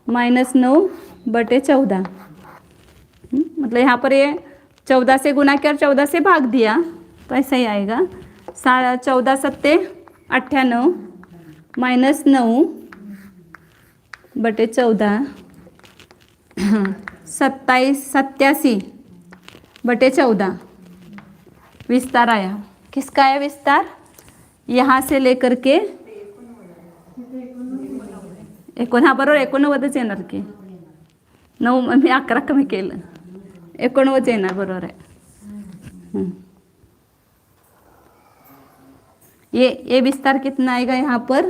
9/14, मतलब यहाँ पर ये 14 से गुना किया और 14 से भाग दिया तो ऐसा ही आएगा। 14 × 7 = 98 - 9/14, 87/14 विस्तार आया। किसका है विस्तार, यहाँ से लेकर के 89, बरोबर 89च येणार की 9, मी 11 कमी केलं, 89 येणार, बरोबर आहे। ये विस्तार कितना आएगा यहाँ पर,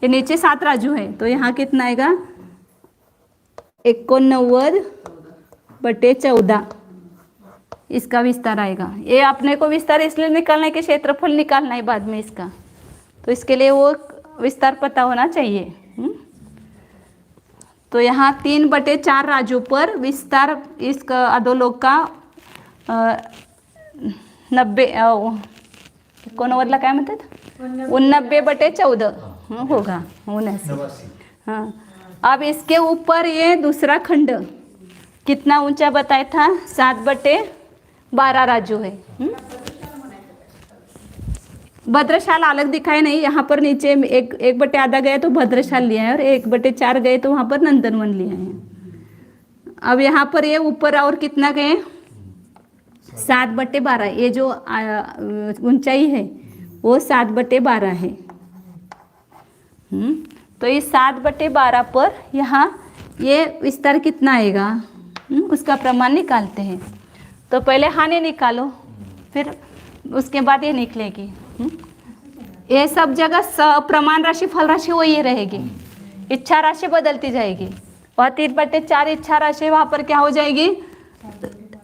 ये नीचे 7 राजू है तो यहाँ कितना आएगा, 89/14 इसका विस्तार आएगा। ये अपने को विस्तार इसलिए निकालना है कि क्षेत्रफल निकालना है बाद में इसका, तो इसके लिए वो विस्तार पता होना चाहिए। तो यहाँ 3/4 राजू पर विस्तार इसका अधोलोक का 89ला काय म्हणतात, 89/14 होगा, 79। हाँ, अब इसके ऊपर ये दूसरा खंड कितना ऊंचा बताया था, 7/12 राजू है। भद्रशाल अलग दिखाए नहीं, यहाँ पर नीचे 1/8 गए तो भद्रशाल लिया है, और 1/4 गए तो वहाँ पर नंदनवन लिया है। अब यहाँ पर ये ऊपर और कितना गए, 7/12, ये जो ऊंचाई है वो 7/12 है। तो ये 7/12 पर यहाँ ये विस्तार कितना आएगा, उसका प्रमाण निकालते हैं। तो पहले हानि निकालो, फिर उसके बाद ये निकलेगी। ये सब जगह प्रमाण राशि फल राशि वही रहेगी, इच्छा राशि बदलती जाएगी। वह 3/4 इच्छा राशि, वहाँ पर क्या हो जाएगी,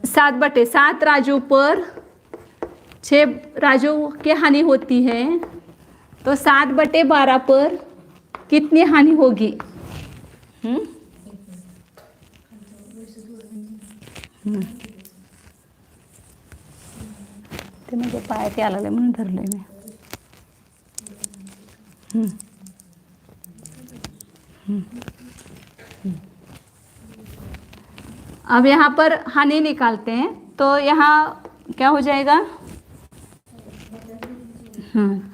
7/7 राजू पर 6 राजू की हानि होती है, तो 7/12 पर कितनी हानि होगी। ते म्हणजे पायात यायला लागले म्हणून धरलंय मी। अब यहाँ पर हानि निकालते हैं, तो यहाँ क्या हो जाएगा, हाँ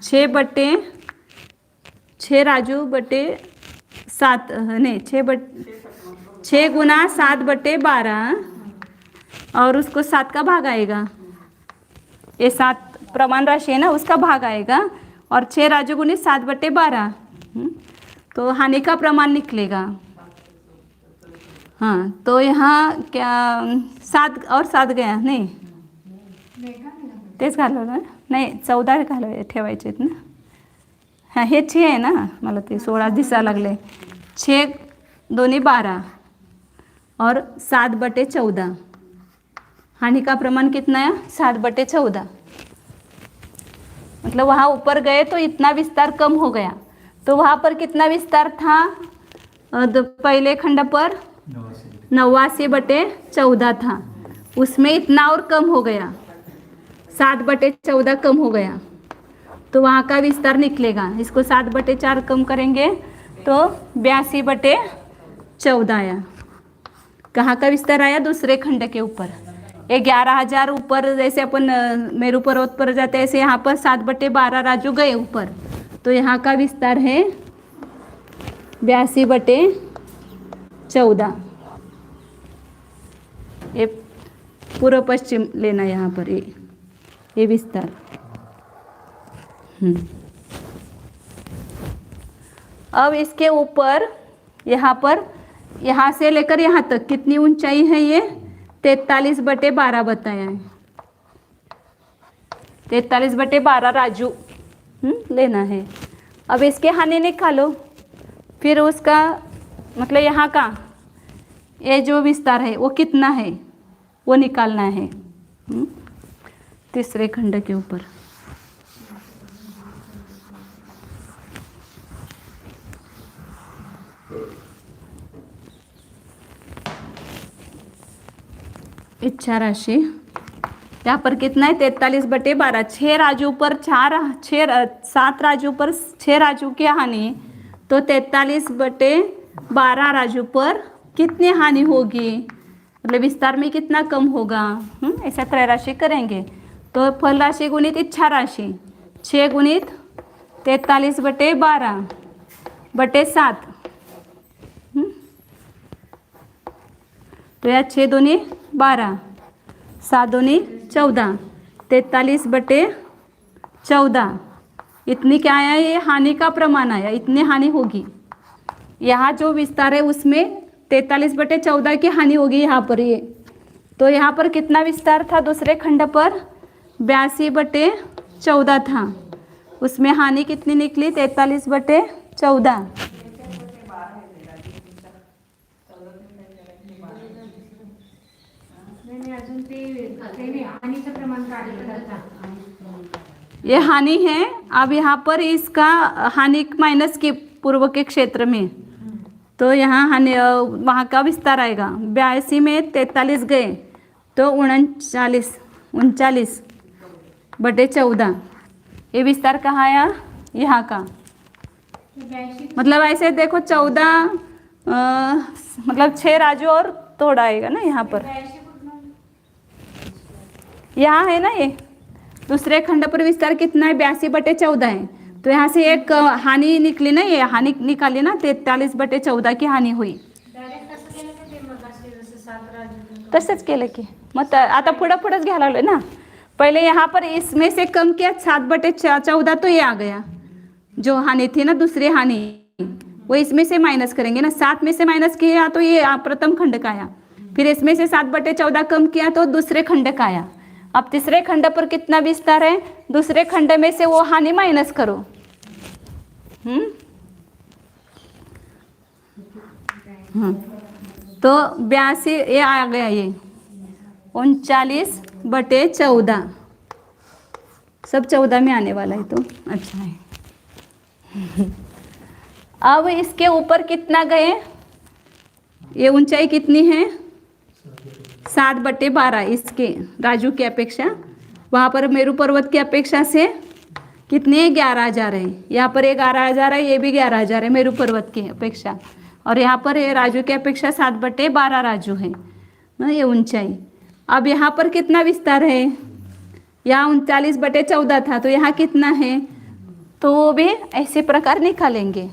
6 राजू बटे 7 नहीं 6 गुना 7/12 और उसको 7 का भाग आएगा। ये 7 प्रमाण राशि है ना, उसका भाग आएगा और 6 राजू गुनी 7/12 तो हानि का प्रमाण निकलेगा। हाँ तो यहाँ क्या 7 और 7 गया नाही तेच घालवलं ना, नाही 14 ठेवायचे आहेत ना। हां हे 6 आहे ना, मला ते 16 दिसायला लागले। 6 दोन्ही 12 और 7/14 हानि का प्रमाण कितना है 7/14। मतलब वहाँ ऊपर गए तो इतना विस्तार कम हो गया। तो वहाँ पर कितना विस्तार था पहले खंड पर 89/14 था, उसमें इतना और कम हो गया 7/14 कम हो गया तो वहाँ का विस्तार निकलेगा। इसको 7/4 कम करेंगे तो 82/14 आया। कहाँ का विस्तार आया दूसरे खंड के ऊपर। ये 11,000 ऊपर जैसे अपन मेरू पर्वत पर जाते हैं ऐसे यहाँ पर 7/12 राजू गए ऊपर तो यहाँ का विस्तार है 82/14। ये पूर्व पश्चिम लेना यहाँ पर ये विस्तार। अब इसके ऊपर यहाँ पर यहाँ से लेकर यहाँ तक कितनी ऊंचाई है ये 43/12 बताया है। 43/12 राजू लेना है। अब इसके हानि निकालो, फिर उसका मतलब यहाँ का ये जो विस्तार है वो कितना है वो निकालना है तीसरे खंड के ऊपर। इच्छा राशि यहाँ पर कितना है 43/12। 6 राजू पर 7 राजू पर 6 राजू की हानि तो 43/12 राजू पर कितनी हानि होगी, मतलब विस्तार में कितना कम होगा। ऐसा त्रैराशि करेंगे तो फल राशि गुणित इच्छा राशि 6 गुणित 43/12/7 तो या 6 दूनी 12 7 दूनी 14 43/14 इतनी क्या आया, ये हानि का प्रमाण आया, इतनी हानि होगी। यहाँ जो विस्तार है उसमें 43/14 की हानि होगी यहाँ पर ये। तो यहाँ पर कितना विस्तार था दूसरे खंड पर 82/14 था, उसमें हानि कितनी निकली 43/14। ये हानि है। अब यहाँ पर इसका हानि माइनस के पूर्व के क्षेत्र में तो यहाँ हानि वहाँ का विस्तार आएगा। 82 में 43 गए तो 39/14 ये विस्तार कहाँ आया यहाँ का। मतलब ऐसे देखो 14 मतलब 6 राजू और तोड़ आएगा ना यहाँ पर। यहाँ है ना ये दूसरे खंड पर विस्तार कितना है 82/14 है। तो यहाँ से एक हानि निकली ना, ये हानि निकाली ना 43/14 की हानि हुई। तसंच केलं की मग आता पुढंच घ्यायला लागलोय ना। पहले यहाँ पर इसमें से कम किया 7/14 तो ये आ गया जो हानि थी ना दूसरी हानि वो इसमें से माइनस करेंगे ना। 7 में से माइनस किया तो ये प्रथम खंड का आया, फिर इसमें से 7/14 कम किया तो दूसरे खंड का आया। अब तीसरे खंड पर कितना विस्तार है, दूसरे खंड में से वो हानि माइनस करो। तो 82 ये आ गया, ये 39/14 सब 14 में आने वाला है तो अच्छा है। अब इसके ऊपर कितना गए, ये ऊंचाई कितनी है 7/12 इसके राजू की अपेक्षा। वहाँ पर मेरू पर्वत की अपेक्षा से कितने 11,000 है। यहाँ पर 11,000 है, ये भी 11,000 है मेरू पर्वत की अपेक्षा। और यहाँ पर ये राजू की अपेक्षा 7/12 राजू है ना ये ऊंचाई। अब यहाँ पर कितना विस्तार है यहाँ 39/14 था, तो यहाँ कितना है, तो वो भी ऐसे प्रकार निकालेंगे।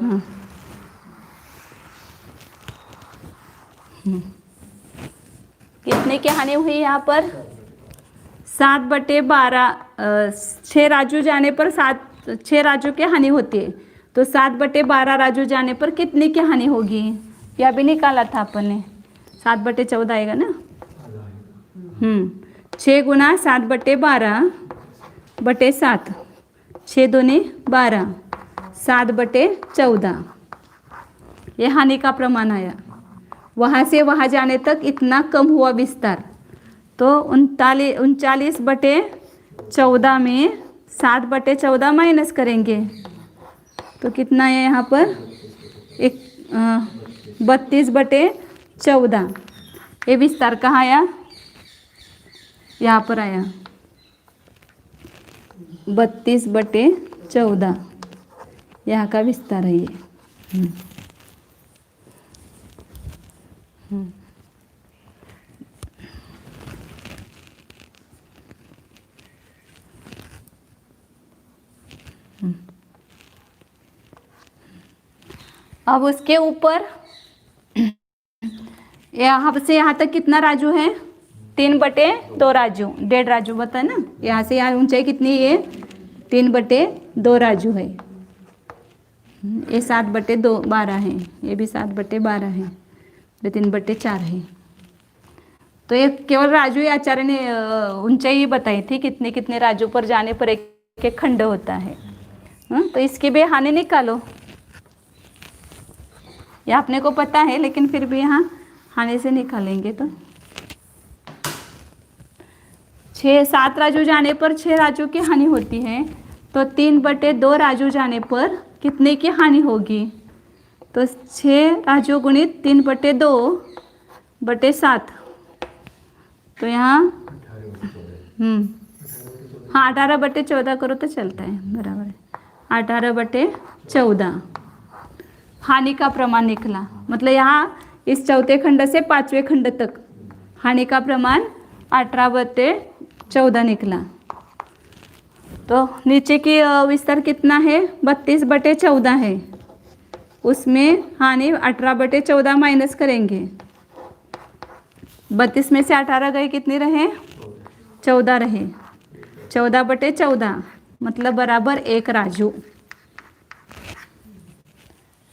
हाँ। कितने की हानि हुई यहाँ पर, 7/12। 6 राजू जाने पर 6 राजू की हानि होती है, तो 7/12 राजू जाने पर कितने की हानि होगी, यह भी निकाला था अपन ने। 7/14 आएगा ना। 6 गुना 7/12/7, 6 दूनी 12, 7/14 ये हानि का प्रमाण आया। वहाँ से वहाँ जाने तक इतना कम हुआ विस्तार, तो 39/14 में 7/14 माइनस करेंगे तो कितना है यहाँ पर, 32/14। ये विस्तार कहाँ आया, यहाँ पर आया 32/14, यहाँ का विस्तार है ये। अब उसके ऊपर यहाँ से यहाँ तक कितना राजू है, 3/2 राजू, 1.5 राजू बता ना। यहाँ से यहाँ ऊंचाई कितनी है, 3/2 राजू है। ये 7/12 है, ये भी 7/12 है, ये 3/4 है। तो ये केवल राजू या आचार्य ने ऊंचाई बताई थी, कितने कितने राजू पर जाने पर एक एक खंड होता है। तो इसकी भी हानि निकालो, यह अपने को पता है, लेकिन फिर भी यहाँ हानि से निकालेंगे तो 7 राजू जाने पर 6 राजू की हानि होती है, तो 3/2 राजू जाने पर कितने की हानि होगी, तो 6 राजू गुणित 3/2/7, तो यहाँ हाँ 18/14 करो तो चलता है, बराबर है 18/14 हानि का प्रमाण निकला। मतलब यहाँ इस चौथे खंड से 5वें खंड तक हानि का प्रमाण 18/14 निकला। तो नीचे की विस्तार कितना है, 32/14 है, उसमें हानि 18/14 माइनस करेंगे। 32 में से 18 गए, कितने रहे, 14 रहे, 14/14 मतलब बराबर 1 राजू।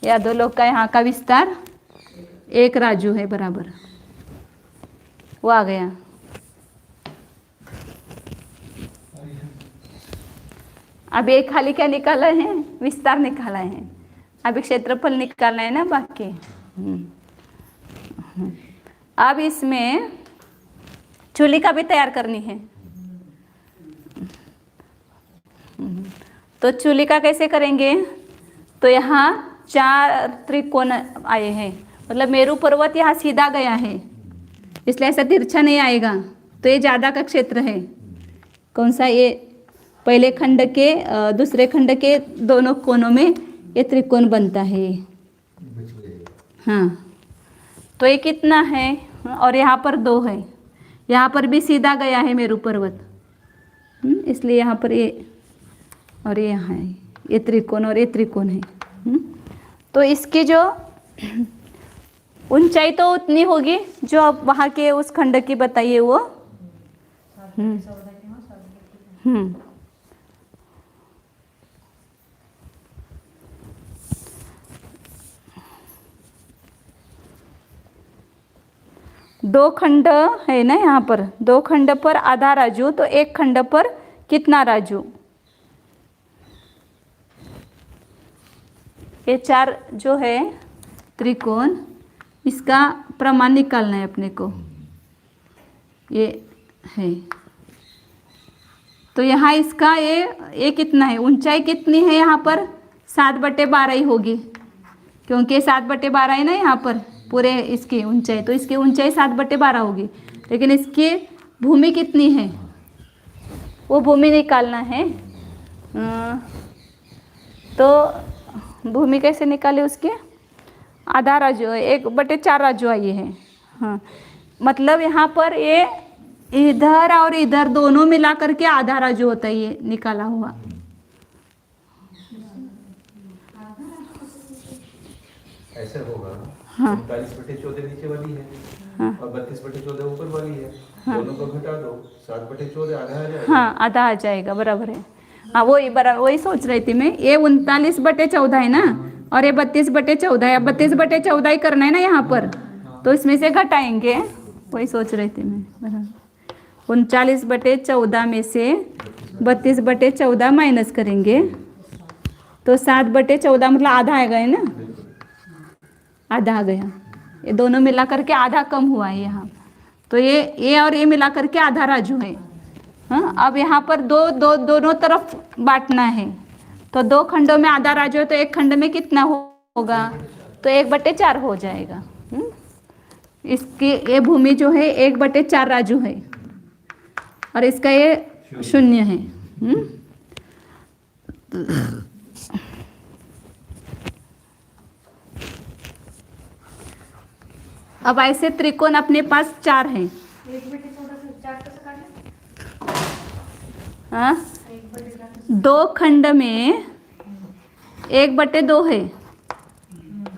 या दो लोग का यहाँ का विस्तार 1 राजू है, बराबर वो आ गया। अब एक खाली क्या निकाला है, विस्तार निकाला है, अभी क्षेत्रफल निकालना है ना बाकी। अब इसमें चूली का भी तैयार करनी है, तो चूली का कैसे करेंगे, तो यहाँ 4 त्रिकोण आए हैं, मतलब मेरू पर्वत यहाँ सीधा गया है, इसलिए ऐसा तिरछा नहीं आएगा, तो ये ज़्यादा का क्षेत्र है। कौन सा, ये पहले खंड के दूसरे खंड के दोनों कोनों में ये त्रिकोण बनता है। हाँ, तो ये कितना है, और यहाँ पर 2 है, यहाँ पर भी सीधा गया है मेरू पर्वत, इसलिए यहाँ पर ये और ये यहाँ है, ये त्रिकोण और ये त्रिकोण है। तो इसकी जो ऊंचाई तो उतनी होगी जो अब वहाँ के उस खंड की बताइए वो। दो खंड है ना, यहाँ पर 2 खंड पर आधा राजू, तो 1 खंड पर कितना राजू, ये 4 जो है त्रिकोण, इसका प्रमाण निकालना है अपने को, ये है। तो यहाँ इसका ये कितना है, ऊंचाई कितनी है, यहाँ पर 7/12 ही होगी, क्योंकि 7/12 है ना यहाँ पर पूरे इसकी ऊंचाई, तो इसकी ऊंचाई 7/12 होगी। लेकिन इसकी भूमि कितनी है, वो भूमि निकालना है। तो भूमि कैसे निकाले, उसके आधा राजू, 1/4 राजू आई है। हाँ, मतलब यहाँ पर ये इधर और इधर दोनों मिला करके आधा राजू होता है ये निकाला हुआ। ऐसे होगा। हाँ 39/14 नीचे वाली है हाँ और 32/14 ऊपर वाली है। दोनों को घटा दो, 7/14 आधा आ जाएगा। हाँ, आधा आ जाएगा, बराबर है। हाँ वही बराबर, वही सोच रही थी मैं। ये 39/14 है ना, और ये 32/14 है। अब 32/14 ही करना है ना यहाँ पर, तो इसमें से घटाएंगे, वही सोच रही थी मैं। बराबर, 39/14 में से 32/14 माइनस करेंगे तो 7/14 मतलब आधा आ गए ना, आधा आ गया। ये दोनों मिला करके आधा कम हुआ है यहाँ, तो ये और ये मिला करके आधा राजू है। हाँ, अब यहाँ पर दोनों तरफ बांटना है, तो 2 खंडों में आधा राजू है, तो एक खंड में कितना होगा, तो 1/4 हो जाएगा। इसकी ये भूमि जो है 1/4 राजू है, और इसका ये 0 है। अब ऐसे त्रिकोण अपने पास 4 हैं। हाँ, 2 खंड में 1/2 है,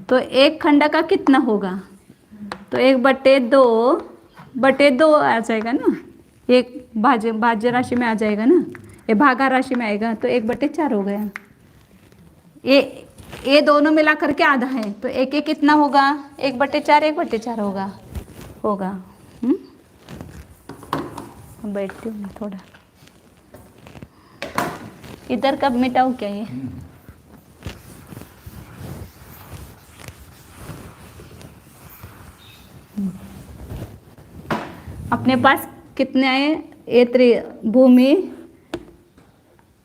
तो एक खंड का कितना होगा, तो 1/2 आ जाएगा ना, एक भाज्य राशि में आ जाएगा ना, ये भागा राशि में आएगा, तो 1/4 हो गया। ये दोनों मिला करके आधा है, तो एक कितना होगा, 1/4 होगा। बैठती हूँ थोड़ा, इधर कब मिटाऊँ क्या ये। अपने पास कितने आए, ये भूमि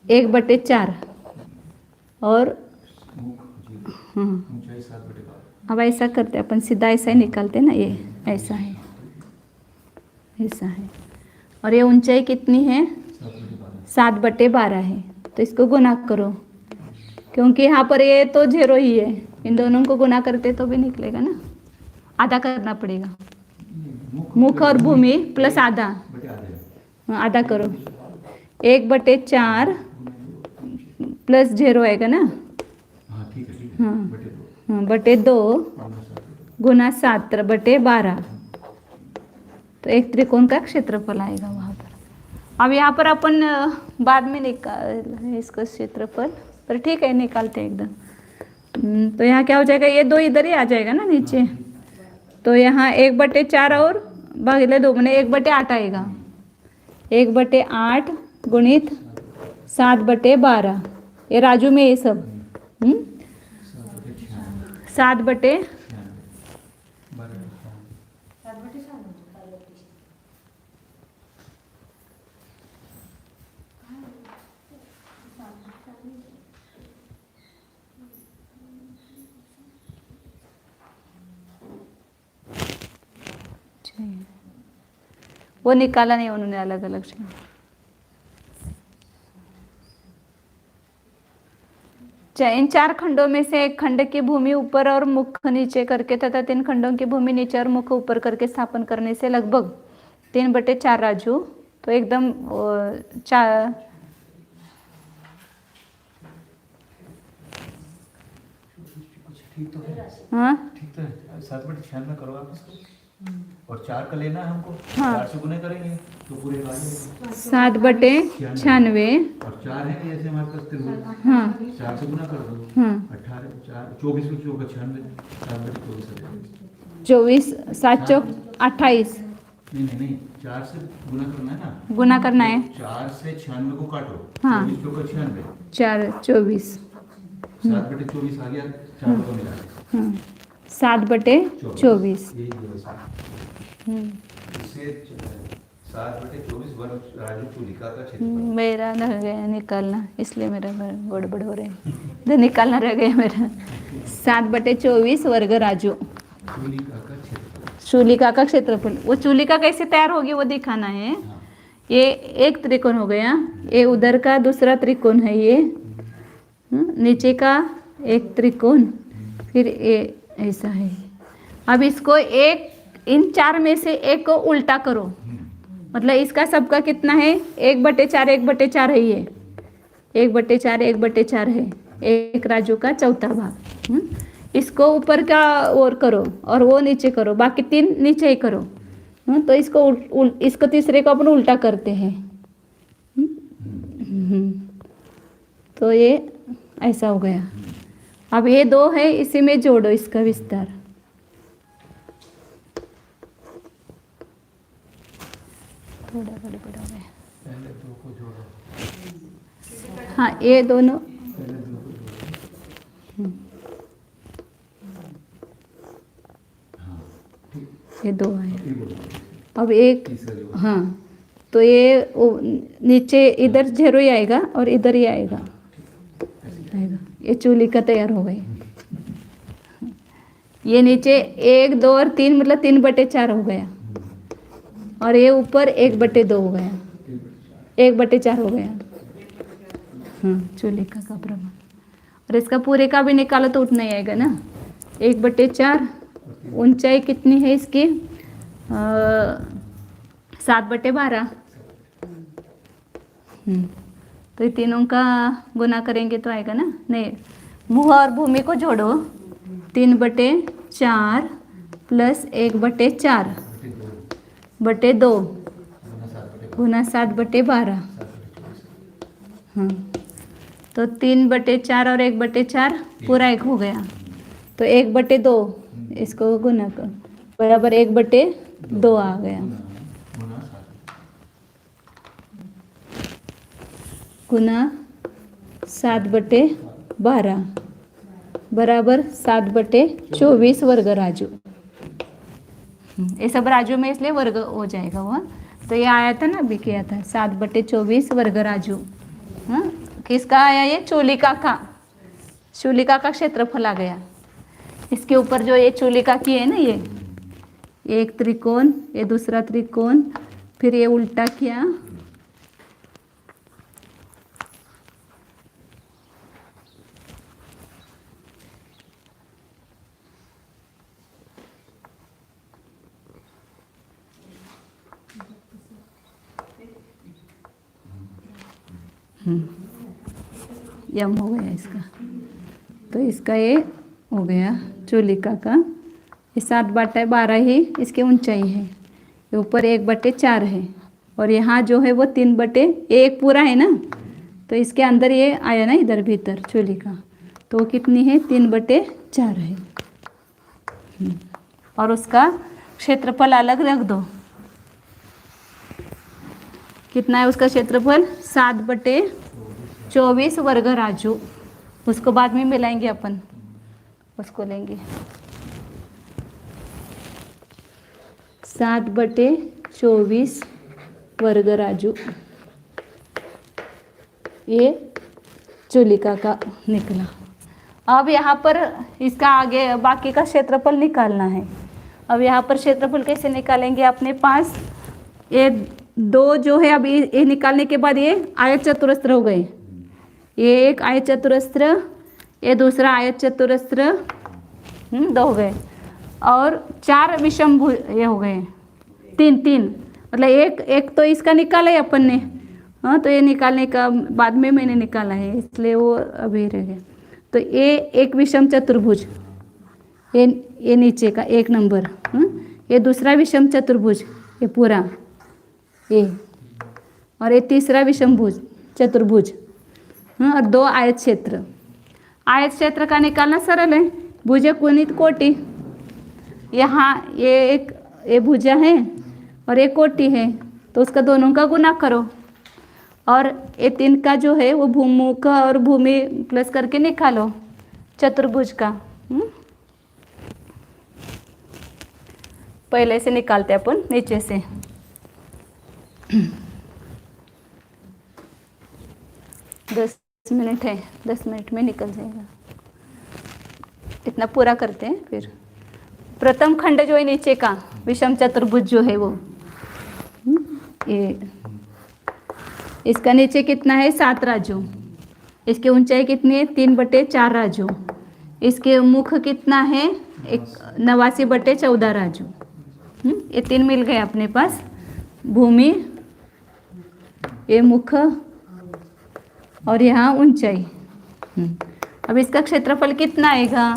1/4 और ऊंचाई 7/12। अब ऐसा करते हैं अपन, सीधा ऐसा ही निकालते ना, ये ऐसा है, ऐसा है, और ये ऊंचाई कितनी है, 7/12 है, तो इसको गुना करो, क्योंकि यहाँ पर ये तो 0 ही है, इन दोनों को गुना करते तो भी निकलेगा ना, आधा करना पड़ेगा। मुख और भूमि प्लस आधा, आधा करो, 1/4 प्लस 0 आएगा ना, हाँ 2 गुना 7/12, तो एक त्रिकोण का क्षेत्रफल आएगा वहाँ पर। अब यहाँ पर अपन बाद में निकाल इसका क्षेत्रफल, पर ठीक है निकालते हैं एकदम। तो यहाँ क्या हो जाएगा, ये 2 इधर ही आ जाएगा ना नीचे, तो यहाँ 1/4 और भागिले 2 बने 1/8 आएगा, 1/8 गुणित 7/12, ये राजू में ये सब 7/12 वो निकाला नहीं उन्होंने अलग अलग से। इन 4 खंडों में से एक खंड की भूमि ऊपर और मुख नीचे करके तथा 3 खंडों की भूमि नीचे और मुख ऊपर करके स्थापन करने से लगभग 3/4 राजू, तो एकदम 4 ठीक तो है, हाँ ठीक तो है। 7/96 करो आप इसको, और 4 का लेना है हमको, हाँ। 4 से गुना करेंगे तो पूरे आ जाएगा। 7/96 और 4 है कि जैसे हमारे पास त्रिभुज, हाँ 4 से गुना कर दो, हाँ 18 4 24 में 96 7/24 आ जाएगा। 24 7 चौक 28 नहीं 4 से गुना करना है ना, गुना करना है, 4 से 96 को काटो, हाँ। 24 चौका 96, 4 24 7/24 आ गया, 4 को मिला के। हाँ 7/24 यही व्यवस्था इससे 7/24 वर्ग राजू चूलिका का क्षेत्रफल। मेरा रह गया निकालना, इसलिए मेरा गड़बड़ हो रहा है, तो निकालना रह गया मेरा। 7/24 वर्ग राजू चूलिका का क्षेत्रफल, चूलिका का क्षेत्रफल। वो चूलिका कैसे तैयार होगी वो दिखाना है। ये एक त्रिकोण हो गया, ये उधर का दूसरा त्रिकोण है, ये नीचे का एक त्रिकोण, फिर ये ऐसा है। अब इसको इन 4 में से एक को उल्टा करो, मतलब इसका सबका कितना है 1/4 1/4 है, ये 1/4 1/4 है, एक राजू का चौथा भाग। इसको ऊपर का और करो और वो नीचे करो, बाकी 3 नीचे ही करो। तो इसको तीसरे को अपन उल्टा करते हैं। तो ये ऐसा हो गया। अब ये 2 है, इसी में जोड़ो इसका विस्तार। थोड़ा गड़बड़ हो गया। पहले 2 को जोड़ो। हाँ, ये दोनों ये 2 है। अब एक, हाँ, तो ये नीचे इधर 0 ही आएगा और इधर ही आएगा। ये चूली का तैयार हो गई। ये नीचे 1 2 और 3 मतलब 3/4 हो गया, और ये ऊपर 1/2 हो गया, 1/4 हो गया। हाँ, चूली का प्रमाण। और इसका पूरे का भी निकालो तो उतना ही आएगा ना, 1/4। ऊंचाई कितनी है इसकी 7/12। तो ये तीनों का गुना करेंगे तो आएगा ना। नहीं, मुँह और भूमि को जोड़ो, 3/4 प्लस 1/4 बटे 2 गुना 7/12। हाँ, तो 3/4 और 1/4 पूरा 1 हो गया, तो 1/2 इसको गुना कर बराबर 1/2 आ गया, गुना 7/12 बराबर 7/24 वर्ग राजू। ये सब राजू में इसलिए वर्ग हो जाएगा वो। तो ये आया था ना, अभी किया था 7/24 वर्ग राजू। हाँ, किसका आया ये चूलिका का क्षेत्रफल आ गया। इसके ऊपर जो ये चूलिका की है ना, ये एक त्रिकोण, ये दूसरा त्रिकोण, फिर ये उल्टा किया, यम हो गया इसका। तो इसका ये हो गया चूलिका का। ये 7/12 ही इसकी ऊंचाई है, ये ऊपर 1/4 है, और यहाँ जो है वो 3/1 पूरा है ना, तो इसके अंदर ये आया ना इधर भीतर चूलिका, तो वो कितनी है 3/4 है। और उसका क्षेत्रफल अलग रख दो, कितना है उसका क्षेत्रफल 7/24 वर्ग राजू। उसको बाद में मिलाएंगे अपन, उसको लेंगे 7/24 वर्ग राजू। ये चूलिका का निकला। अब यहाँ पर इसका आगे बाकी का क्षेत्रफल निकालना है। अब यहाँ पर क्षेत्रफल कैसे निकालेंगे अपने पास, ये 2 जो है अभी ये निकालने के बाद ये आयत चतुरस्र हो गए, ये एक आयत चतुरस्र, ये दूसरा आयत चतुरस्र, 2 हो गए, और 4 विषमभुज ये हो गए, 3 मतलब एक तो इसका निकाला है अपन ने। हाँ, तो ये निकालने का बाद में मैंने निकाला है, इसलिए वो अभी रह गया। तो ये एक विषम चतुर्भुज, ये नीचे का 1 नंबर, ये दूसरा विषम चतुर्भुज ये पूरा ये, और ये तीसरा विषमभुज चतुर्भुज, और 2 आयत क्षेत्र। आयत क्षेत्र का निकालना सरल है, भुजा कोणित कोटि। यहाँ ये भुजा है और ये कोटि है, तो उसका दोनों का गुना करो, और ये 3 का जो है वो भूमुख और भूमि प्लस करके निकालो चतुर्भुज का। पहले से निकालते हैं अपन नीचे से। 10 मिनट है, 10 मिनट में निकल जाएगा, इतना पूरा करते हैं। फिर प्रथम खंड जो है नीचे का विषम चतुर्भुज जो है वो, ये इसका नीचे कितना है 7 राजू, इसकी ऊंचाई कितनी है 3/4 राजू, इसके मुख कितना है 89/14 राजू। ये 3 मिल गए अपने पास। भूमि, ये मुख और यहाँ ऊंचाई। अब इसका क्षेत्रफल कितना आएगा?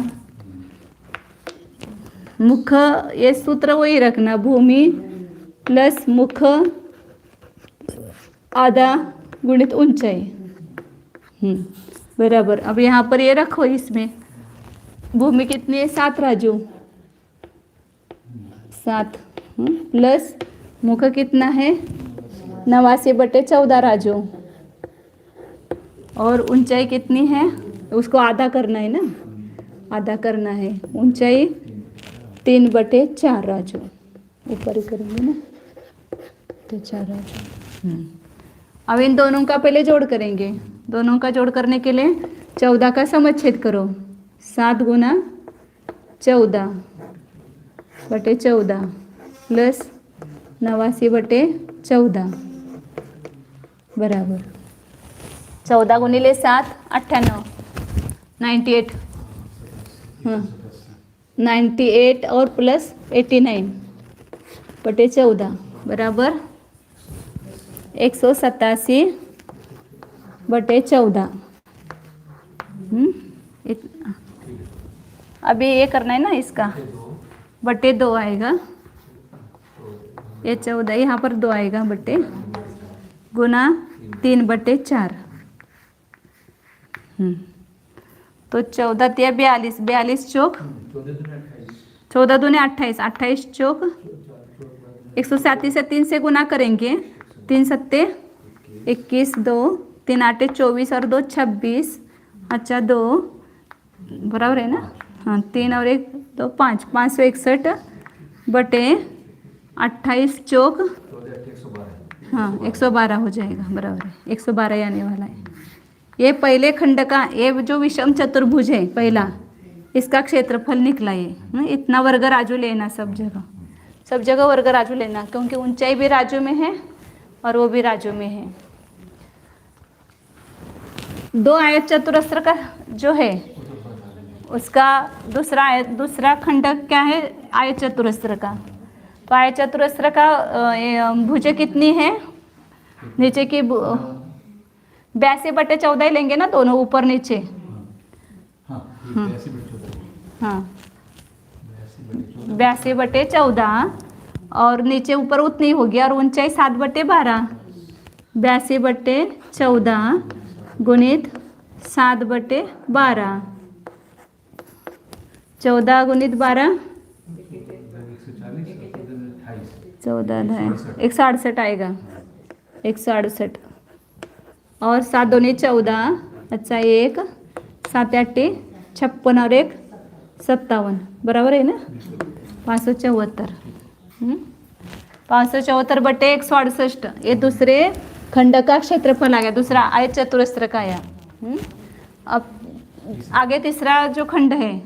मुख, ये सूत्र वही रखना, भूमि प्लस मुख आधा गुणित ऊंचाई। बराबर। अब यहाँ पर ये रखो, इसमें भूमि कितनी है? 7 राजू, 7 प्लस मुख कितना है? 89/14 राजू, और ऊंचाई कितनी है? उसको आधा करना है ना, आधा करना है। ऊंचाई 3/4 राजू, ऊपर ही करेंगे ना, तो 4 राजू। अब इन दोनों का पहले जोड़ करेंगे। दोनों का जोड़ करने के लिए 14 का समच्छेद करो। 7 गुना 14/14 प्लस 89/14 बराबर 14 गुणिले 7 98, 98। 98 और प्लस 89/14 बराबर 187/14। अभी ये करना है ना, इसका /2 आएगा, ये 14, यहाँ पर 2 आएगा बटे, गुना 3/4। तो 14 तिया 42, 42 चौक 14 दूने 28, 28 चौक 137 से 3 से गुना करेंगे। 3 सत्ते 21, 2 3 8 24 और 2 26। अच्छा 2 बराबर है ना, हाँ 3 और 1 2 5, 561 बटे 28 चौक, हाँ 112 हो जाएगा, बराबर है 112 ही आने वाला है। ये पहले खंड का, ये जो विषम चतुर्भुज है पहला, इसका क्षेत्रफल निकला ये। इतना वर्ग राजू लेना, सब जगह वर्ग राजू लेना, क्योंकि ऊंचाई भी राजू में है और वो भी राजू में है। 2 आयत चतुरस्र का जो है उसका दूसरा खंड क्या है? आयत चतुरस्र का। तो आयत चतुरस्र का भुजा कितनी है? नीचे की 82/14 ही लेंगे ना, दोनों ऊपर नीचे। हाँ 82/14 और नीचे ऊपर उतनी होगी, और ऊंचाई 7/12। 82/14 गुणित 7/12, 14 गुणित 12 14 168 आएगा, 168 और 7 दूनी 14। अच्छा 1 7 8 56 और 1 57 बराबर है ना, 574। 574/168 ये दूसरे खंड का क्षेत्रफल आ गया, दूसरा आयत चतुरस्र का आया। अब आगे तीसरा जो खंड है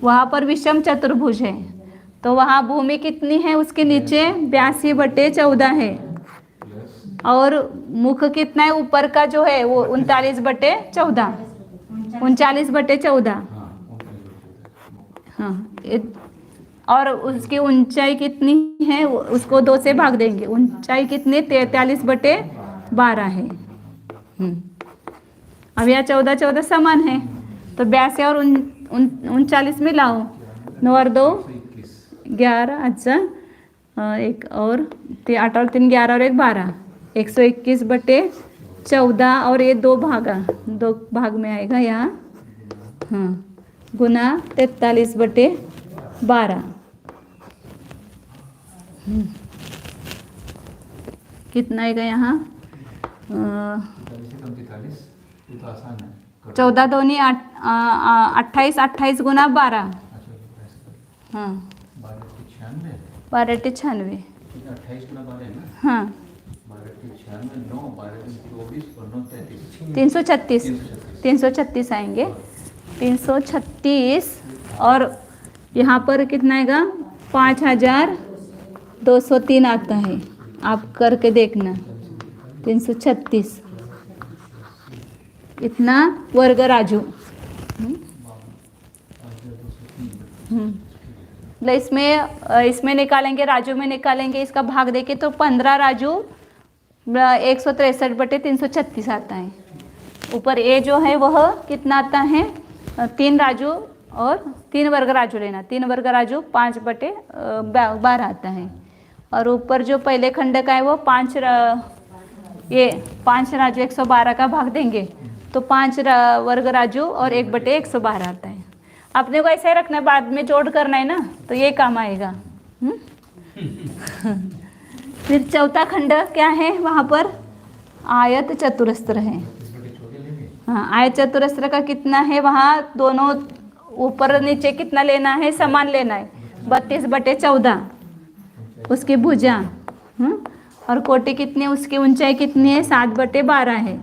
वहाँ पर विषम चतुर्भुज है, तो वहाँ भूमि कितनी है? उसके नीचे 82/14 है, और मुख कितना है? ऊपर का जो है वो 39/14, 39/14। हाँ और उसकी ऊंचाई कितनी है? उसको 2 से भाग देंगे। ऊंचाई कितनी? 43/12 है। अब यहाँ 14 समान है, तो 82 और 39 मिलाओ, 9 और 2 11। अच्छा 1 और 8 और 3 11 और 1 12, 121/14 और ये 2 भाग में आएगा यहाँ, हाँ गुना 43/12। कितना आएगा यहाँ? 14 दूनी 28, 28 गुना 12, हाँ 12/96। हाँ 336 आएंगे, 336 और यहाँ पर कितना आएगा? 5203 आता है, आप करके देखना। 336 इतना वर्ग राजू। मतलब इसमें निकालेंगे, राजू में निकालेंगे, इसका भाग देके तो 15 राजू 163/336 आता है। ऊपर ए जो है वह कितना आता है, 3 राजू और 3 वर्ग राजू लेना, 3 वर्ग राजू 5/12 आता है। और ऊपर जो पहले खंड का है वो 5 राजू 112 का भाग देंगे तो 5 वर्ग राजू और 1/112 आता है। अपने को ऐसा ही रखना है, बाद में जोड़ करना है ना, तो ये काम आएगा। फिर चौथा खंड क्या है, वहाँ पर आयत चतुरस्र है। हाँ, आयत चतुरस्र का कितना है, वहाँ दोनों ऊपर नीचे कितना लेना है, समान लेना है, 32/14 उसकी भुजा। और कोटि कितनी है, उसकी ऊंचाई कितनी है, 7/12 है।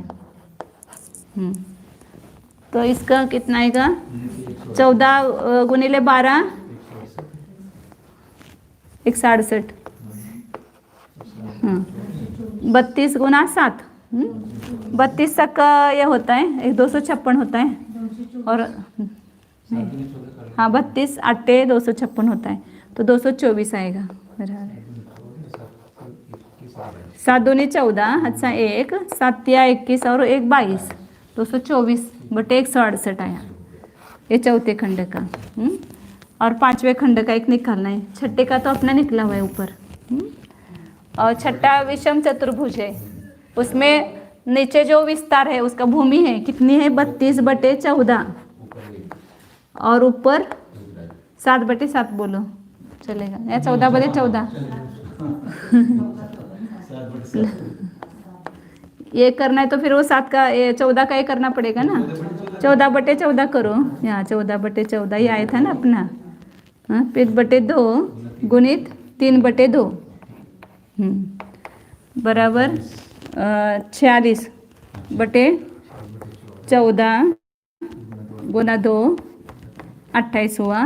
तो इसका कितना आएगा, 14 गुणिले 12 168। 32 गुना 7, 32 तक का यह होता है, 256 होता है। और हाँ 32 8 256 होता है, तो 224 आएगा। 7 दूनी 14, अच्छा 1, 7 या 21 और 1 22, 224/168 आया ये चौथे खंड का। और पांचवें खंड का एक निकालना है, छठे का तो अपना निकला हुआ है ऊपर। और छठा विषम चतुर्भुज है, उसमें नीचे जो विस्तार है उसका भूमि है कितनी है, 32/14 और ऊपर 7/7 बोलो चलेगा, या 14/14 ये करना है तो फिर वो 7 का 14 का ये करना पड़ेगा ना, 14/14 करो, यहाँ 14/14 ये आया था ना अपना। हाँ, फिर 2 गुणित 3/2 बराबर 46/14 गुना 2 28 हुआ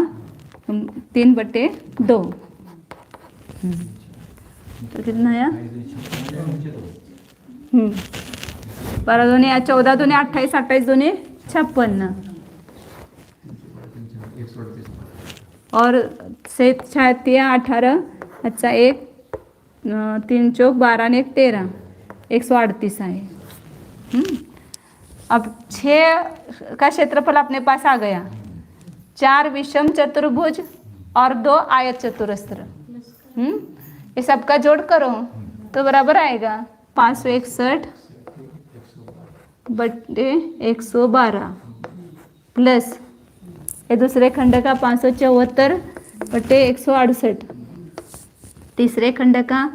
3/2। तो कितना आया, 12 दूनी 14 दूनी 28, 28 दूनी 56 और 7 या 18, अच्छा 1 3 चौक 12 ने 1 13, 138 आए। अब 6 का क्षेत्रफल अपने पास आ गया, 4 विषम चतुर्भुज और 2 आयत चतुरस्र। ये सबका जोड़ करो तो बराबर आएगा 561/112 प्लस ये दूसरे खंड का 574/168, तीसरे खंड का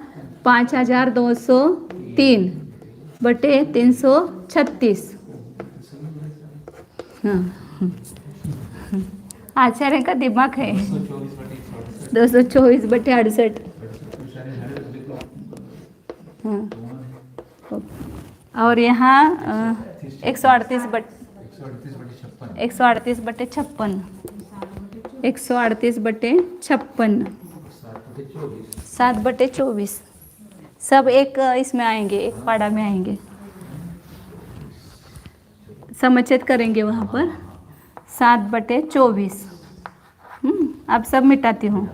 5203/336। हाँ, आचार्य का दिमाग है। 224/68। हाँ, और यहाँ 138/56, 138/56, 7/24 सब एक इसमें आएंगे, एक पाड़ा में आएंगे, समुचित करेंगे वहाँ पर 7/24। अब सब मिटाती हूँ।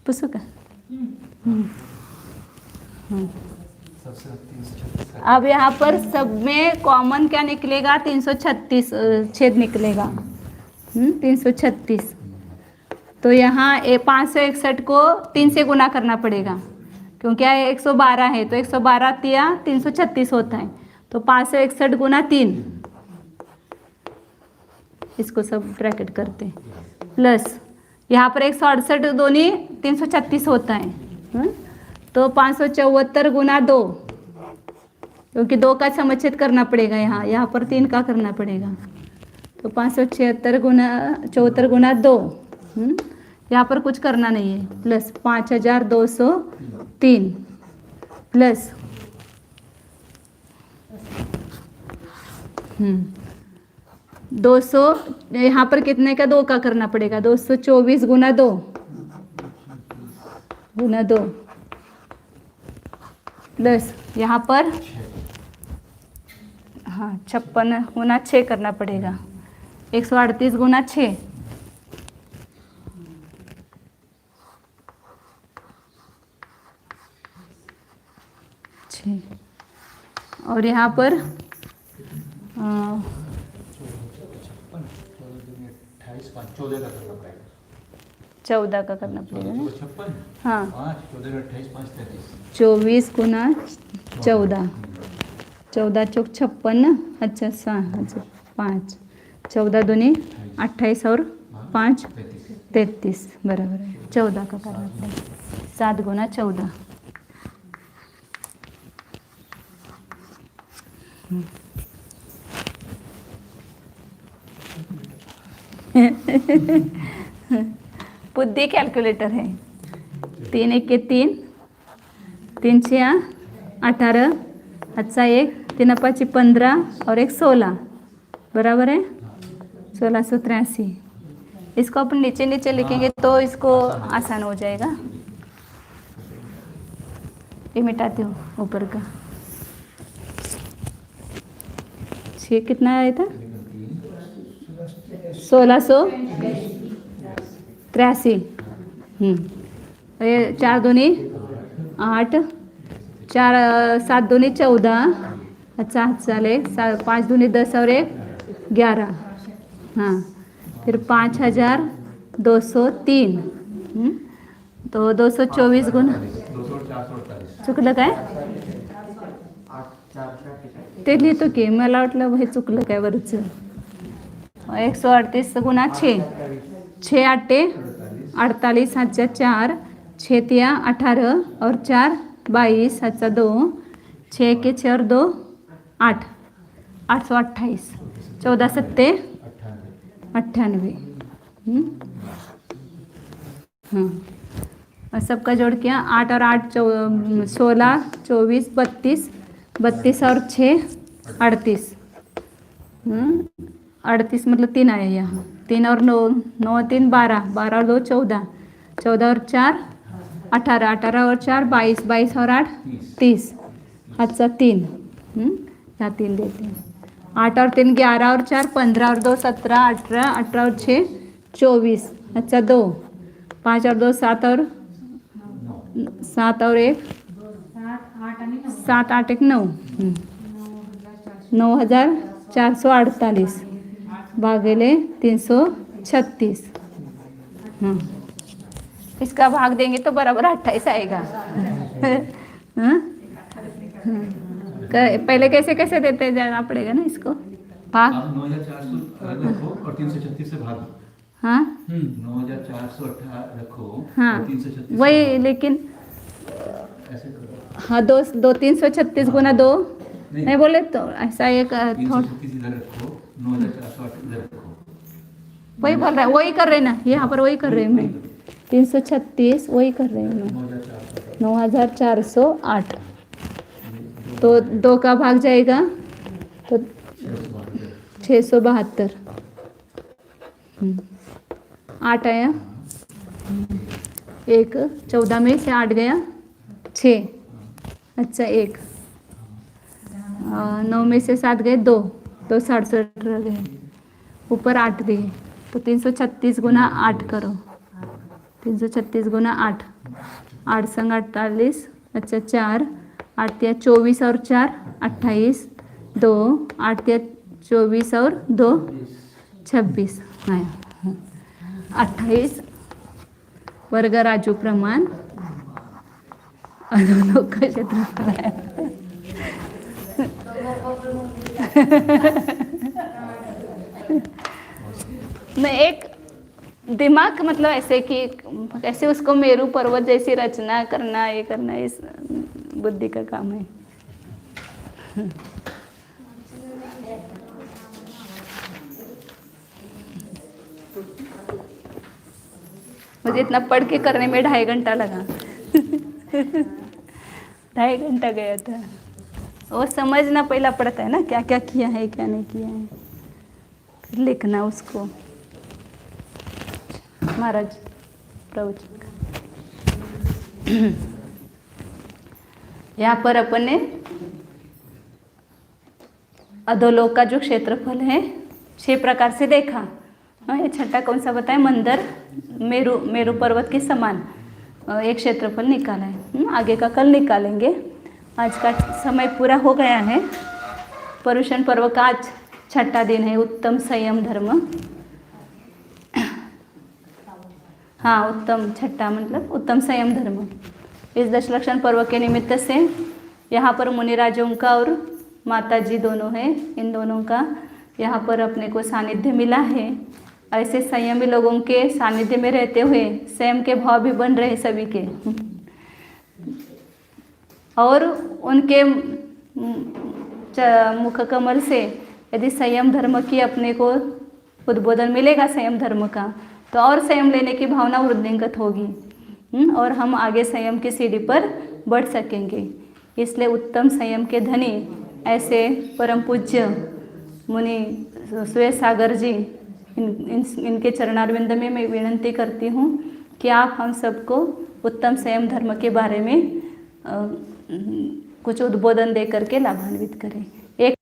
पुस्तक अब यहाँ पर सब में कॉमन क्या निकलेगा, 336 छेद निकलेगा। 336 तो यहाँ 561 को 3 से गुना करना पड़ेगा, क्योंकि 112 है तो 112 तिया 336 होता है, तो 561 गुना 3, इसको सब ब्रैकेट करते हैं, प्लस यहाँ पर 168 दोनी 336 होता है, तो 574 गुना 2, क्योंकि 2 का समुच्चय करना पड़ेगा, यहाँ पर 3 का करना पड़ेगा, तो 576 गुना 74 गुना 2, यहाँ पर कुछ करना नहीं है, प्लस 5203 प्लस 200, यहाँ पर कितने का 2 का करना पड़ेगा, 224 गुना 2 प्लस यहाँ पर हाँ 56 गुना 6 करना पड़ेगा। 138 गुना 6, और यहाँ पर 14 का करना पड़ेगा ना। हाँ 24 गुना 14, 14 चौक 56, अच्छा 5, 14 दूनी 28 और 5 33, बराबर है। 14 का करना पड़ेगा, 7 गुना 14। बुद्धि कैलकुलेटर है। 3 1 के 3, 3 6 18, अच्छा 1 3 5 15 और 1 16, बराबर है 1683। इसको अपन नीचे नीचे लिखेंगे तो इसको आसान हो जाएगा। ये मिटाती हूँ ऊपर का। 6 कितना आया था? 1683। ये 4 दूनी 8, 4 7 दूनी 14, अच्छा 5 दूनी 10 और 1 11, हाँ फिर 5203, तो 224 गुना चुकलं काय? ते लिहितो की, मला वाटलं हे चुकलं काय वरचं। 138 गुना 6, 6 8 48, 7 4, 6 3 18 और 4 22, 7 2, 6 के 6 और 2 8, 828, 14 7 98। हाँ और सबका जोड़ किया 8 और 8 16 24 32, 32 और 6 38, 38 मतलब 3 आया यहाँ। 3 और 9, 9 3 12, 12 और 2 14, 14 और 4 18, 18 और 4 22, 22 और 8 30, अच्छा 3, यहाँ 3 देते हैं। 8 और 3 11 और 4 15 और 2 17, 18, 18 और 6 24, अच्छा 2, 5 और 2 7 और 7 और 1 7 8 1 9, 9448 भागेले 336। इसका भाग देंगे तो बराबर 28 आएगा। पहले कैसे कैसे देते जाना पड़ेगा ना इसको भाग। 9400 रखो और 336 से भागो। हाँ 9400 रखो, हाँ 336 वही, लेकिन ऐसे करो। हाँ 336 गुना 2 नहीं बोले तो ऐसा एक थोड़ा 336 इधर रखो, 9408 इधर रखो। वही बोल रहा है, वही कर रहे ना, यहाँ पर वही कर रहे हैं मैं। 336 वही कर रहे हैं मैं। 9408 तो 2 का भाग जाएगा तो 672। 8 आया, 1 14 में से 8 गया 6, अच्छा 1, 9 में से 7 गए 2, 2 67 रह गए, ऊपर 8 गए, तो 336 गुना 8 करो। 336 गुना 8, 8 संग 48, अच्छा 4, 8 3 24 और 4 28, 2 8 3 24 और 2 26 आया 28 वर्ग राजू प्रमाण दोनों का क्षेत्रफल है। मैं एक दिमाग मतलब ऐसे कि ऐसे उसको मेरू पर्वत जैसी रचना करना, ये करना, इस बुद्धि का काम है। मुझे इतना पढ़ के करने में 2.5 घंटा लगा। 2.5 घंटा गया था। वो समझना पहला पड़ता है ना, क्या क्या किया है क्या नहीं किया है, फिर लिखना उसको। महाराज प्रवचन का यहाँ पर अपन ने अधोलोक का जो क्षेत्रफल है 6 प्रकार से देखा। हाँ, ये छठा कौन सा बताए? मंदर मेरू पर्वत के समान एक क्षेत्रफल निकाला है। आगे का कल निकालेंगे। आज का समय पूरा हो गया है। पर्युषण पर्व का आज छठा दिन है। उत्तम संयम धर्म, हाँ उत्तम, छठा मतलब उत्तम संयम धर्म। इस दशलक्षण पर्व के निमित्त से यहाँ पर मुनिराजों का और माता जी दोनों हैं, इन दोनों का यहाँ पर अपने को सानिध्य मिला है। ऐसे संयमी लोगों के सानिध्य में रहते हुए संयम के भाव भी बन रहे सभी के, और उनके मुख कमल से यदि संयम धर्म की अपने को उद्बोधन मिलेगा संयम धर्म का, तो और संयम लेने की भावना वृद्धिंगत होगी और हम आगे संयम की सीढ़ी पर बढ़ सकेंगे। इसलिए उत्तम संयम के धनी ऐसे परम पूज्य मुनि सुरेश सागर जी, इनके चरणारविंद में मैं विनती करती हूँ कि आप हम सबको उत्तम संयम धर्म के बारे में कुछ उद्बोधन दे करके लाभान्वित करें। एक